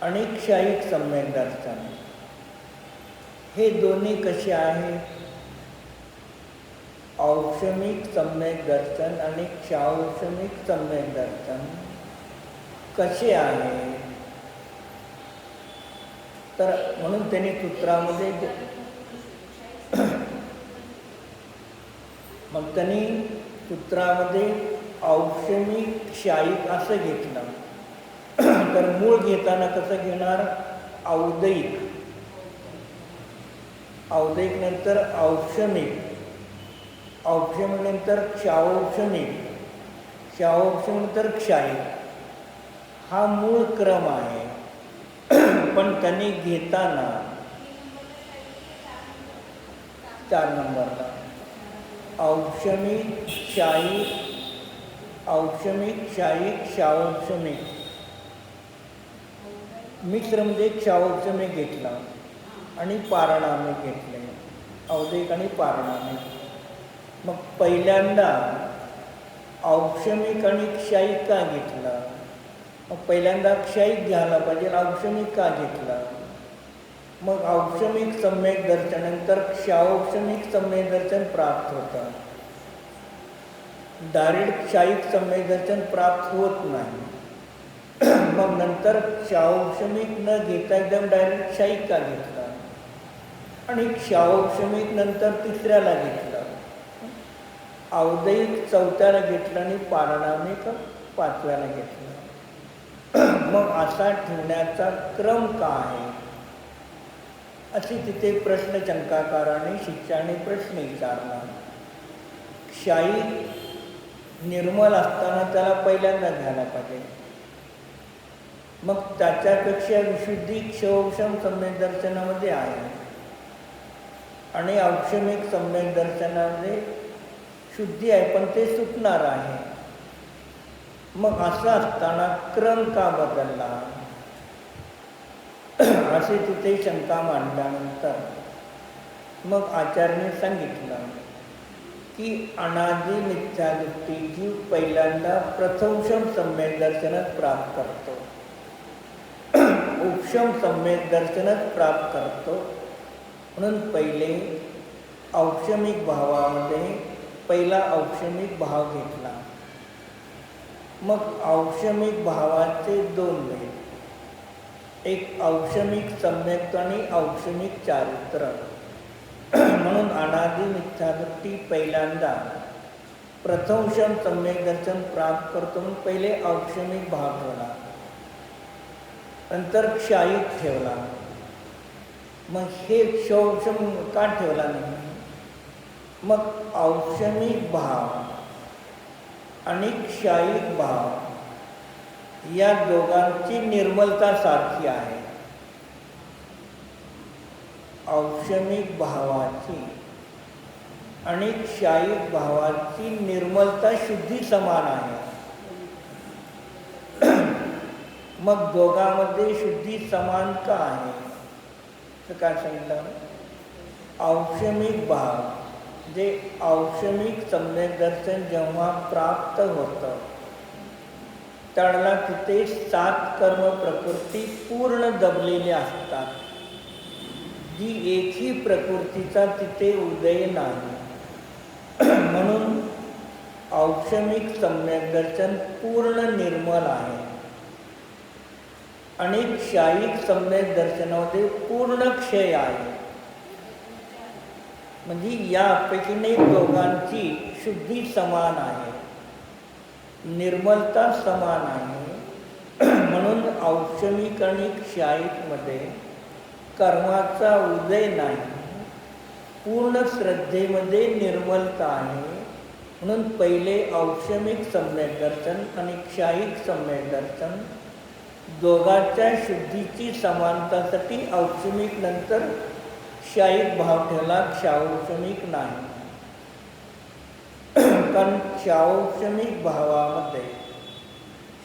आणि क्षायिक सम्यक दर्शन हे दोन्ही कसे आहेत. औक्षमिक सम्यक दर्शन आणि क्षाऔक्षमिक सम्यक दर्शन कसे आहे, तर म्हणून त्यांनी सूत्रामध्ये मग त्यांनी सूत्रामध्ये औक्षमिक क्षायिक असं घेतलं. तर मूळ घेताना कसं घेणार, औदैक, औदैक नंतर औक्षमिक, औक्षमिक नंतर क्षाऔक्षमिक, क्षाऔक्षमिक नंतर क्षायिक. हा मूळ क्रम आहे. पण त्यांनी घेताना 4 नंबरला औक्षमिक, क्षायिक, औक्षमिक, क्षायिक, क्षाऔक्षमिक, मिश्र म्हणजे क्षाऔक्षमिक घेतला आणि पारणामिक घेतले, औदैक आणि पारणामिक. मग पहिल्यांदा औक्षमिक आणि क्षायिक का घेतला, मग पहिल्यांदा क्षायिक घ्यायला पाहिजे, औक्षमिक का घेतला. मग औक्षमिक सम्यक दर्शनानंतर क्षाऔक्षमिक सम्यक दर्शन प्राप्त होतं. डायरेक्ट क्षायिक सम्यक दर्शन प्राप्त होत नाही. मग नंतर क्षाऔक्षमिक न घेता एकदम डायरेक्ट क्षायिक का घेतला आणि क्षाऔक्षमिक नंतर 3ऱ्याला घेतला, औदैक 4थ्याला घेतलं आणि पारणामिक 5व्याला घेतलं. मग असा ठेवण्याचा क्रम का आहे, अशी तिथे प्रश्न शंकाकाराने शिष्याने प्रश्न विचारला. क्षायिक निर्मल असताना त्याला पहिल्यांदा घ्यायला पाहिजे. मग त्याच्यापेक्षा विशुद्धी क्षौक्षम सम्यक दर्शनामध्ये आहे आणि औक्षमिक सम्यक दर्शनामध्ये शुद्धी आहे, पण ते सुटणार आहे. मग असं असताना क्रम का बदलला, असे तिथे शंका मांडल्यानंतर मग आचार्याने सांगितलं की अनादि मिथ्यादृष्टी जीव पहिल्यांदा प्रथमशम सम्यक दर्शनच प्राप्त करतो, उपशम सम्यक दर्शनच प्राप्त करतो. म्हणून पहिले औक्षमिक भावामध्ये पहिला औक्षमिक भाव घेतला. मग औक्षमिक भावाचे 2 भेद, एक औक्षमिक सम्यक आणि औक्षमिक चारित्र. म्हणून अनादि मिथ्यादृष्टी पहिल्यांदा प्रथमशम सम्यक दर्शन प्राप्त करतो म्हणून पहिले औक्षमिक भाव ठेवला, नंतर क्षायिक ठेवला. मग हे क्षौक्षम का ठेवला नाही, मग औक्षमिक भाव आणि क्षायिक भाव या दोघांची निर्मलता सारखी आहे. औक्षमिक भावाची आणि क्षायिक भावाची निर्मलता शुद्धी समान आहे. मग दोघांमध्ये शुद्धी समान का आहे, तर काय सांगितलं, औक्षमिक भाव जे औक्षमिक सम्यक दर्शन जेव्हा प्राप्त होतं त्याला तिथे 7 कर्म प्रकृती पूर्ण दबलेल्या असतात, जी एकही प्रकृतीचा तिथे उदय नाही. म्हणून औक्षमिक सम्यक दर्शन पूर्ण निर्मल आहे आणि क्षायिक सम्यक दर्शनामध्ये पूर्ण क्षय आहे. म्हणजे यापैकी दोघांची शुद्धी समान आहे, निर्मलता समान आहे. म्हणून औक्षमिक आणि क्षायिकमध्ये कर्माचा उदय नाही, पूर्ण श्रद्धेमध्ये निर्मलता आहे. म्हणून पहिले औक्षमिक सम्यक दर्शन आणि क्षायिक सम्यक दर्शन दोघांच्या शुद्धीची समानतासाठी औक्षमिक नंतर क्षायिक भाव ठेवला, क्षाऔक्षमिक नाही. कारण क्षाऔक्षमिक भावामध्ये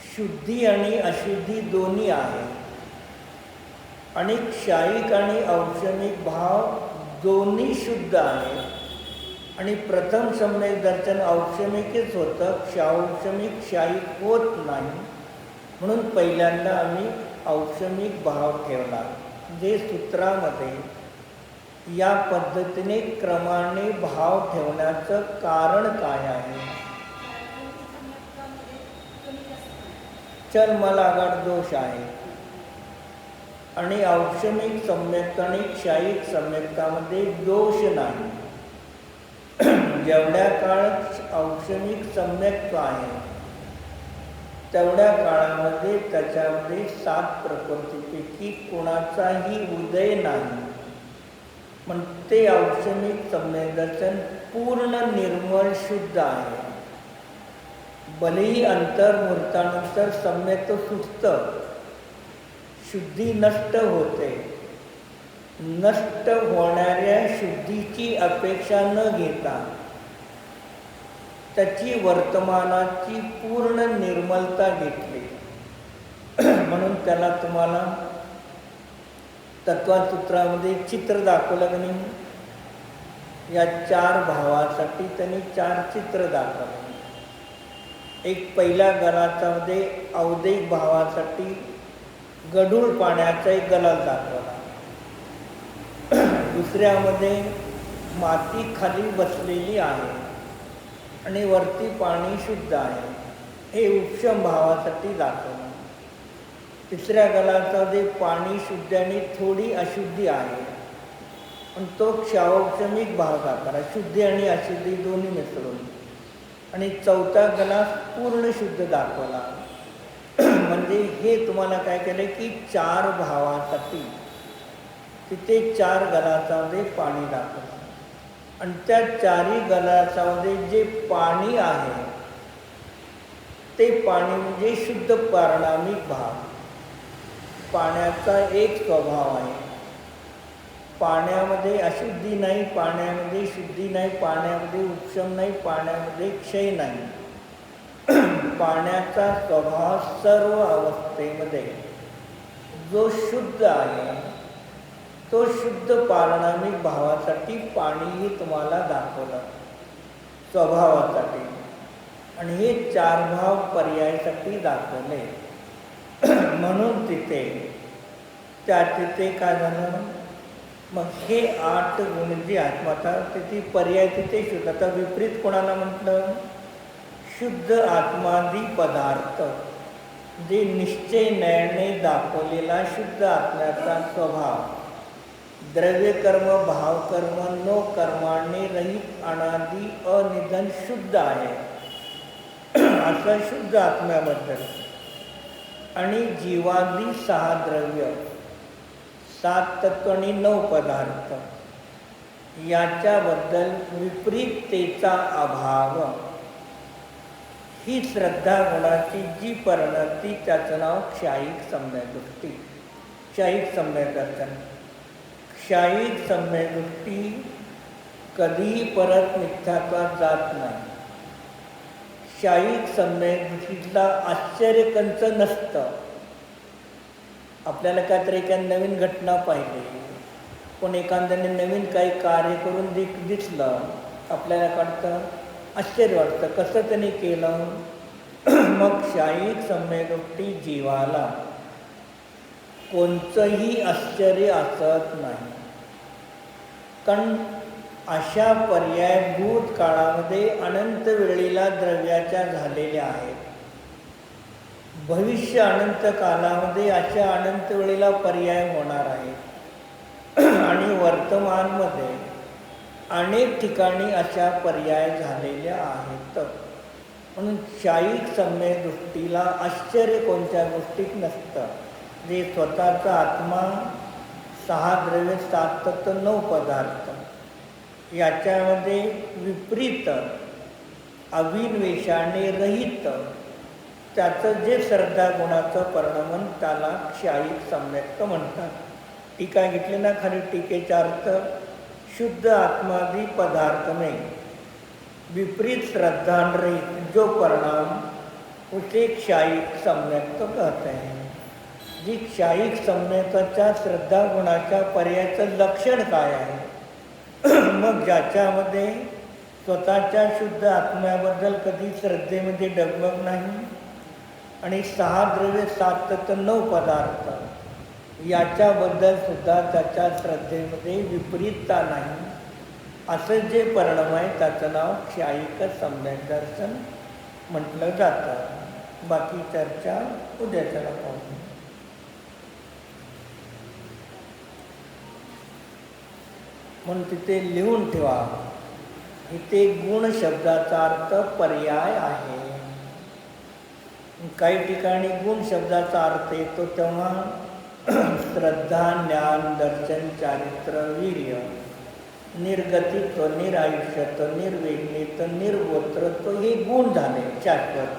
शुद्धी आणि अशुद्धी दोन्ही आहे आणि क्षायिक आणि औक्षमिक भाव दोन्ही शुद्ध आहे. आणि प्रथम सम्यक दर्शन औक्षमिकच होतं, क्षाऔक्षमिक क्षायिक होत नाही. म्हणून पहिल्यांदा आम्ही औक्षमिक भाव ठेवला. जे सूत्रामध्ये या पद्धतीने क्रमाने भाव ठेवण्याचं कारण काय आहे? चलमलागड दोष आहे आणि औक्षमिक सम्यक आणि क्षायिक सम्यक्तामध्ये दोष नाही. जेवढ्या काळ औक्षमिक सम्यक्त्व आहे तेवढ्या काळामध्ये त्याच्यामध्ये 7 प्रकृतीपैकी कोणाचाही उदय नाही. पण ते औक्षमिक सम्यक दर्शन पूर्ण निर्मळ शुद्ध आहे. भलेही अंतर्मुहूर्तानंतर सम्यक्त्व सुटतं, शुद्धी नष्ट होते. नष्ट होणाऱ्या शुद्धीची अपेक्षा न घेता त्याची वर्तमानाची पूर्ण निर्मलता घेतली. म्हणून त्याला तुम्हाला तत्वसूत्रामध्ये चित्र दाखवलं की नाही. या 4 भावासाठी त्यांनी 4 चित्र दाखवले. एक पहिल्या गलाच्यामध्ये औदैक भावासाठी गढूळ पाण्याचा एक गलाल दाखवला. दुसऱ्यामध्ये माती खाली बसलेली आहे आणि वरती पाणी शुद्ध आहे, हे उपशम भावासाठी दाखवलं. तिसऱ्या गलाच्यामध्ये पाणी शुद्ध आणि थोडी अशुद्धी आहे, पण तो क्षाऔक्षमिक भाव दाखवला, शुद्धी आणि अशुद्धी दोन्ही मिसळून. आणि चौथा गला पूर्ण शुद्ध दाखवला. म्हणजे हे तुम्हाला काय केलं की 4 भावासाठी तिथे 4 गलाच्यामध्ये पाणी दाखवलं आणि त्या 4ही गलाच्यामध्ये जे पाणी आहे ते पाणी म्हणजे शुद्ध पारणामिक भाव. पाण्याचा एक स्वभाव आहे, पाण्यामध्ये अशुद्धी नाही, पाण्यामध्ये शुद्धी नाही, पाण्यामध्ये उपशम नाही, पाण्यामध्ये क्षय नाही. पाण्याचा स्वभाव सर्व अवस्थेमध्ये जो शुद्ध आहे तो शुद्ध पारणामिक भावासाठी पाणीही तुम्हाला दाखवलं स्वभावासाठी. आणि हे 4 भाव पर्यायासाठी दाखवले. म्हणून तिथे तिथे काय झालं, मग हे 8 गुण जे आत्माता तिथे पर्याय तिथे शुद्ध. आता विपरीत कोणाला म्हटलं, शुद्ध आत्मादी पदार्थ जे निश्चय न्यायाने दाखवलेला शुद्ध आत्म्याचा स्वभाव द्रव्यकर्म भावकर्म नो कर्माने रहित अनादी अनिधन शुद्ध आहे, असं शुद्ध आत्म्याबद्दल. आणि जीवादी 6 द्रव्य 7 तत्व आणि 9 पदार्थ याच्याबद्दल विपरीततेचा अभाव, ही श्रद्धा गुणाची जी परिणती त्याचं नाव क्षायिक सम्यक-दृष्टी, क्षायिक सम्यक दर्शन. क्षायिक सम्यक-दृष्टी कधीही परत मिथ्यात्वात जात नाही. क्षायिक सम्यक-दृष्टीला आश्चर्य कंच नसतं. आपल्याला काहीतरी एखादी नवीन घटना पाहिली, पण एखाद्याने नवीन काही कार्य करून दिसलं, आपल्याला कळतं, आश्चर्य वाटतं, कसं त्याने केलं. मग क्षायिक सम्यक-दृष्टी जीवाला कोणतंही आश्चर्य असत नाही. कारण अशा पर्याय भूतकाळामध्ये अनंत वेळेला द्रव्याच्या झालेल्या आहेत. भविष्य अनंत कालामध्ये अशा अनंत वेळेला पर्याय होणार आहेत. आणि वर्तमानमध्ये अनेक ठिकाणी अशा पर्याय झालेल्या आहेत. म्हणून शाईक सम्यक दृष्टीला आश्चर्य कोणत्या गोष्टीत नसतं. जे स्वतःचा आत्मा 6 द्रव्य 7 तत्व 9 पदार्थ याच्यामध्ये विपरीत अविन्वेषाने रहित त्याचं जे श्रद्धा गुणाचं परिणाम त्याला क्षायिक सम्यक्त म्हणतात. टीका घेतली ना खाली टीकेचा अर्थ शुद्ध आत्मादी पदार्थ में विपरीत श्रद्धा रहित जो परिणाम उसे क्षायिक सम्यक्त कहते हैं. जी क्षायिक सम्यकाच्या श्रद्धा गुणाच्या पर्यायाचं लक्षण काय आहे. मग ज्याच्यामध्ये स्वतःच्या शुद्ध आत्म्याबद्दल कधी श्रद्धेमध्ये डगमग नाही आणि 6 द्रव्य 7 तत्व 9 पदार्थ याच्याबद्दल सुद्धा त्याच्या श्रद्धेमध्ये विपरीतता नाही, असं जे परिणाम आहे त्याचं नाव क्षायिक सम्यक दर्शन म्हटलं जातं. बाकी चर्चा उद्याच्याला पाहू. म्हणून तिथे लिहून ठेवा, इथे गुण शब्दाचा अर्थ पर्याय आहे. काही ठिकाणी गुण शब्दाचा अर्थ येतो तेव्हा श्रद्धा, ज्ञान, दर्शन, चारित्र, वीर्य, निर्गतित्व, निरायुष्यत्व, निर्वेदनीत्व, निर्गोत्रत्व हे गुण झाले शाश्वत.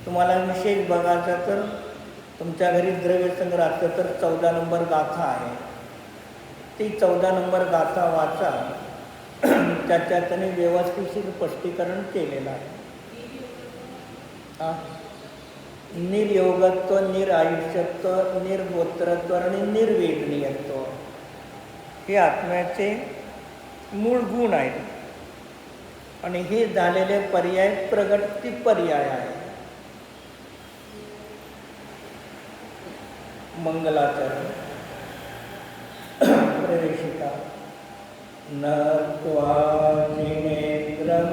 तुम्हाला विशेष बघायचं तर तुमच्या घरी द्रव्यसंग्रह असतं तर 14 नंबर गाथा आहे. ती 14 नंबर गाथा वाचा, त्याच्यात त्यांनी व्यवस्थित स्पष्टीकरण केलेलं आहे. निर्योगत्व, निरायुष्यत्व, निर्गोत्रत्व आणि निर्वेदनीयत्व हे आत्म्याचे मूळ गुण आहेत आणि हे झालेले पर्याय प्रगती पर्याय आहे. मंगलाचरण प्रवेशिका नत्वा जिनेन्द्रं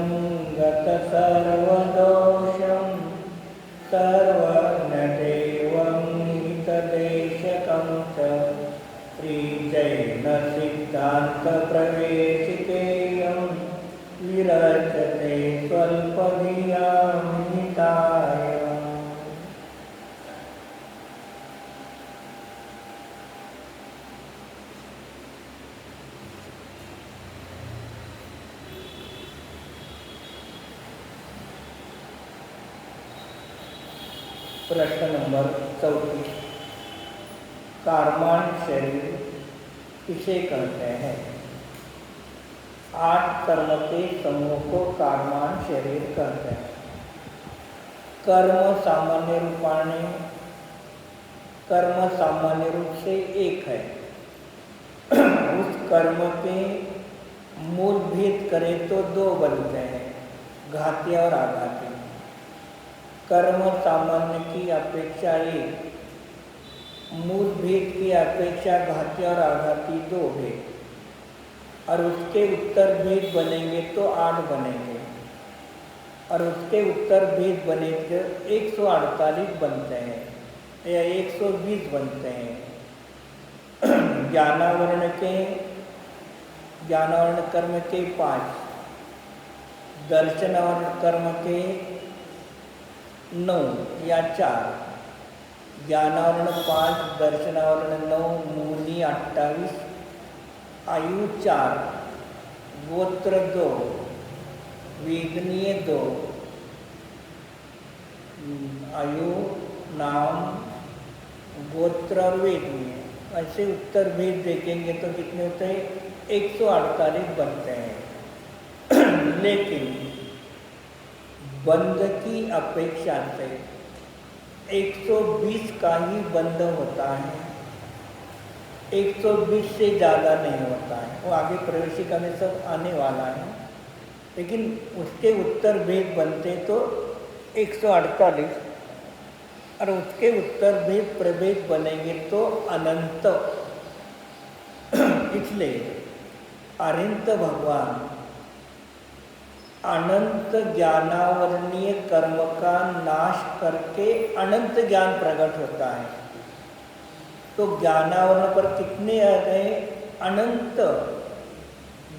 गत सर्वदोषं सर्वज्ञदेवं हितदेशकं च श्रीजैन सिद्धान्त प्रवेशिकेयं विरचते स्वल्पधियां हिताय. प्रश्न नंबर 34. कारमान शरीर किसे कहते हैं? 8 कर्म के समूह को कारमान शरीर कहते हैं. कर्म सामान्य रूप से एक है. उस कर्म के मूल भेद करें तो 2 बनते हैं, घाती और आघाती. कर्म सामान्य की अपेक्षा एक, मूल भेद की अपेक्षा घाती और आघाती 2 भेद, और उसके उत्तर भेद बनेंगे तो 8 बनेंगे, और उसके उत्तर भेद बनेंगे 148 बनते हैं या 120 बनते हैं. ज्ञानावरण कर्म के 5, दर्शनावरण कर्म के 9 या 4, ज्ञानावरण 5, दर्शनावरण 9, मूली 28, आयु 4, गोत्र 2, वेदनीय 2, आयु, नाम, गोत्र और वेदनीय. ऐसे उत्तर भेद देखेंगे तो कितने होते हैं? 148 बनते हैं. लेकिन बंध की अपेक्षा से 120 का ही बंध होता है, 120 से ज़्यादा नहीं होता है. वो आगे प्रवेशिका में सब आने वाला है, लेकिन उसके उत्तर भेद बनते तो 148 और उसके उत्तर भेद प्रभेद बनेंगे तो अनंत. इसलिए अरिहंत भगवान अनंत ज्ञानावरणीय कर्म का नाश करके अनंत ज्ञान प्रकट होता है। तो ज्ञानावरण पर कितने आ गए? अनंत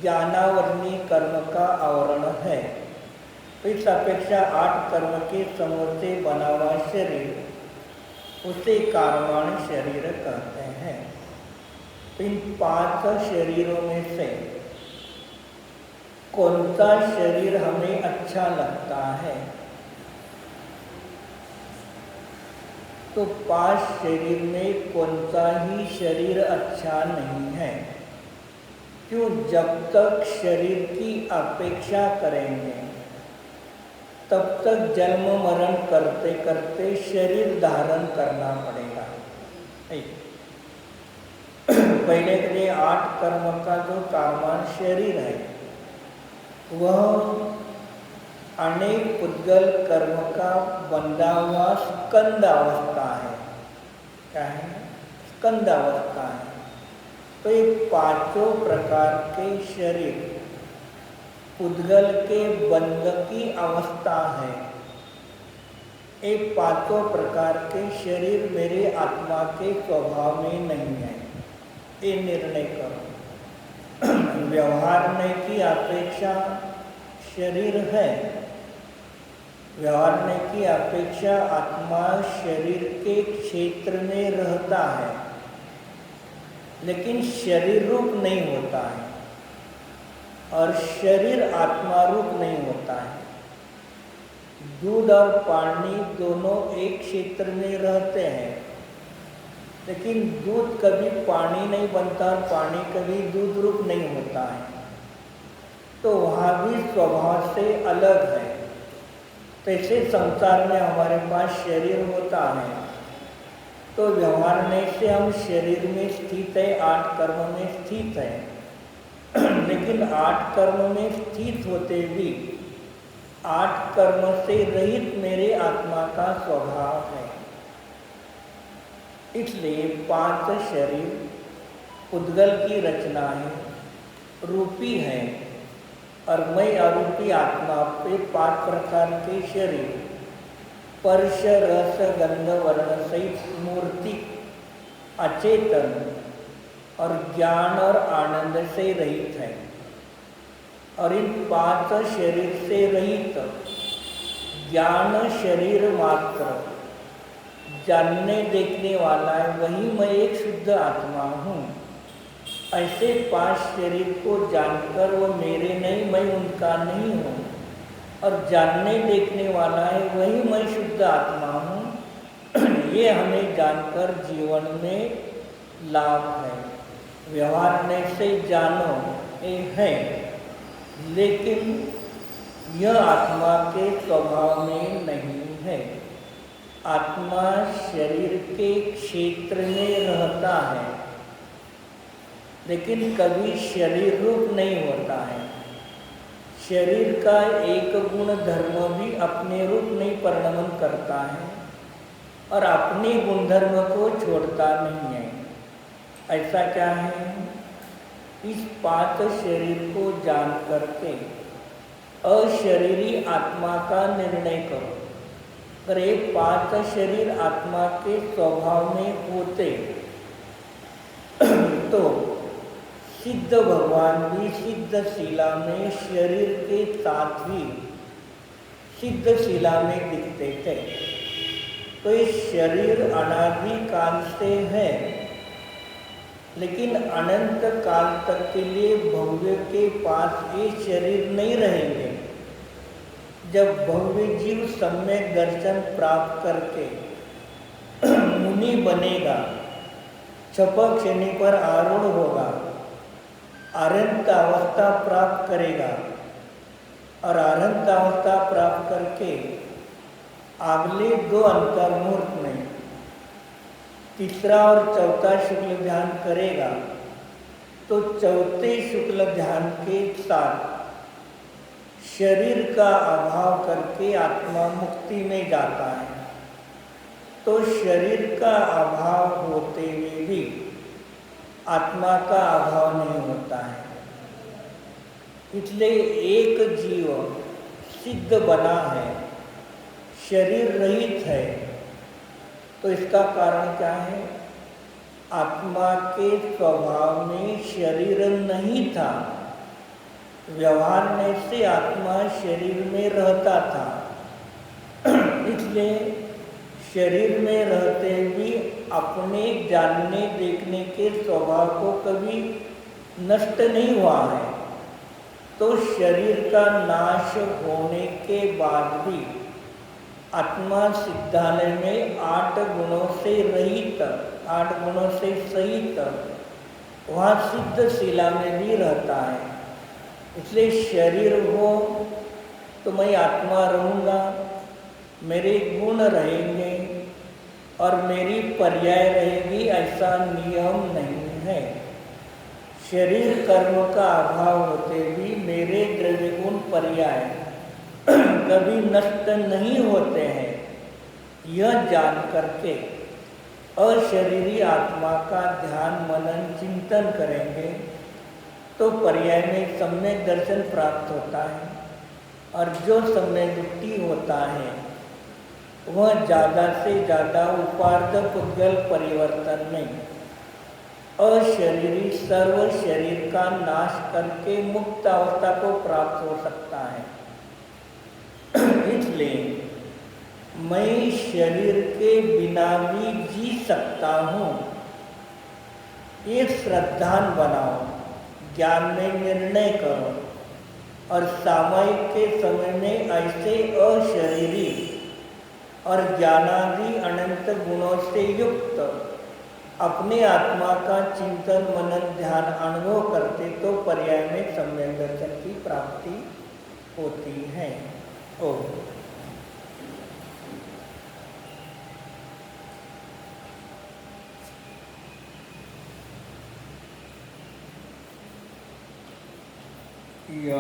ज्ञानावरणीय कर्म का आवरण है। तो इस अपेक्षा 8 कर्म के समूह से बना हुआ शरीर उसे कर्माण शरीर कहते हैं। तो इन 5 शरीरों में से कौन सा शरीर हमें अच्छा लगता है? तो 5 शरीर में कौन सा ही शरीर अच्छा नहीं है। क्यों? जब तक शरीर की अपेक्षा करेंगे तब तक जन्म मरण करते करते शरीर धारण करना पड़ेगा। पहले के लिए 8 कर्म का जो कर्मान शरीर है वह अनेक पुद्गल कर्म का बंधा हुआ स्कंद अवस्था है। क्या है? स्कंद अवस्था है। तो ये 5 प्रकार के शरीर पुद्गल के बंध की अवस्था है। ये 5 प्रकार के शरीर मेरे आत्मा के स्वभाव में नहीं है, ये निर्णय करो। व्यवहारने की अपेक्षा शरीर है, व्यवहारने की अपेक्षा आत्मा शरीर के क्षेत्र में रहता है, लेकिन शरीर रूप नहीं होता है और शरीर आत्मा रूप नहीं होता है। दूध और पानी दोनों एक क्षेत्र में रहते हैं, लेकिन दूध कभी पानी नहीं बनता और पानी कभी दूध रूप नहीं होता है। तो वहाँ भी स्वभाव से अलग है। तैसे संसार में हमारे पास शरीर होता है, तो व्यवहारने से हम शरीर में स्थित है, 8 कर्म में स्थित है। लेकिन 8 कर्म में स्थित होते भी 8 कर्म से रहित मेरे आत्मा का स्वभाव है। इसलिए 5 शरीर पुद्गल की रचना है, रूपी है, और मैं अरूपी आत्मा पे 5 प्रकार के शरीर स्पर्श रस गंध वर्ण सहित मूर्ति अचेतन और ज्ञान और आनंद से रहित है। और इन 5 शरीर से रहित ज्ञान शरीर मात्र जानने देखने वाला है, वही मैं एक शुद्ध आत्मा हूँ। ऐसे 5 शरीर को जानकर वो मेरे नहीं, मैं उनका नहीं हूँ, और जानने देखने वाला है वही मैं शुद्ध आत्मा हूँ। ये हमें जानकर जीवन में लाभ है। व्यवहारने से जानो ये है, लेकिन यह आत्मा के स्वभाव में नहीं है। आत्मा शरीर के क्षेत्र में रहता है, लेकिन कभी शरीर रूप नहीं होता है। शरीर का एक गुण धर्म भी अपने रूप नहीं परिणमन करता है और अपने गुणधर्म को छोड़ता नहीं है। ऐसा क्या है? इस 5 शरीर को जान करके अशरीरी आत्मा का निर्णय करो। अगर ये 5 शरीर आत्मा के स्वभाव में होते तो सिद्ध भगवान भी सिद्ध शिला में शरीर के साथ ही सिद्ध शिला में दिखते थे। तो ये शरीर अनादि काल से है, लेकिन अनंत काल तक के लिए भव्य के पास ये शरीर नहीं रहेंगे। जब भव्य जीव सम्यक दर्शन प्राप्त करके मुनि बनेगा, छपक श्रेणी पर आरूढ़ होगा, अरहंत अवस्था प्राप्त करेगा, और अरहंत अवस्था प्राप्त करके अगले 2 अंतर्मुहूर्त में तीसरा और चौथा शुक्ल ध्यान करेगा, तो चौथे शुक्ल ध्यान के साथ शरीर का अभाव करके आत्मा मुक्ति में जाता है। तो शरीर का अभाव होते हुए भी आत्मा का अभाव नहीं होता है। इसलिए एक जीव सिद्ध बना है, शरीर रहित है, तो इसका कारण क्या है? आत्मा के स्वभाव में शरीर नहीं था। व्यवहार में से आत्मा शरीर में रहता था, इसलिए शरीर में रहते भी अपने जानने देखने के स्वभाव को कभी नष्ट नहीं हुआ है। तो शरीर का नाश होने के बाद भी आत्मा सिद्धालय में 8 गुणों से रहित, 8 गुणों से सहित वहाँ सिद्ध शिला में भी रहता है। इसलिए शरीर हो तो मैं आत्मा रहूँगा, मेरे गुण रहेंगे और मेरी पर्याय रहेगी, ऐसा नियम नहीं है। शरीर कर्म का अभाव होते भी मेरे द्रव्य गुण पर्याय कभी नष्ट नहीं होते हैं। यह जान करके अशरीरी आत्मा का ध्यान मनन चिंतन करेंगे तो पर्याय में सम्यक दर्शन प्राप्त होता है। और जो सम्यक दृष्टि होता है वह ज़्यादा से ज़्यादा उपार्थ पुद्गल परिवर्तन में अशरीरी सर्व शरीर का नाश करके मुक्त अवस्था को प्राप्त हो सकता है। इसलिए मैं शरीर के बिना भी जी सकता हूँ, एक श्रद्धान बनाओ, ज्ञान में निर्णय करो और सामयिक के समय में ऐसे अशरीरी और ज्ञानादि अनंत गुणों से युक्त अपने आत्मा का चिंतन मनन ध्यान अनुभव करते तो पर्याय में सम्यक दर्शन की प्राप्ति होती है। ओम।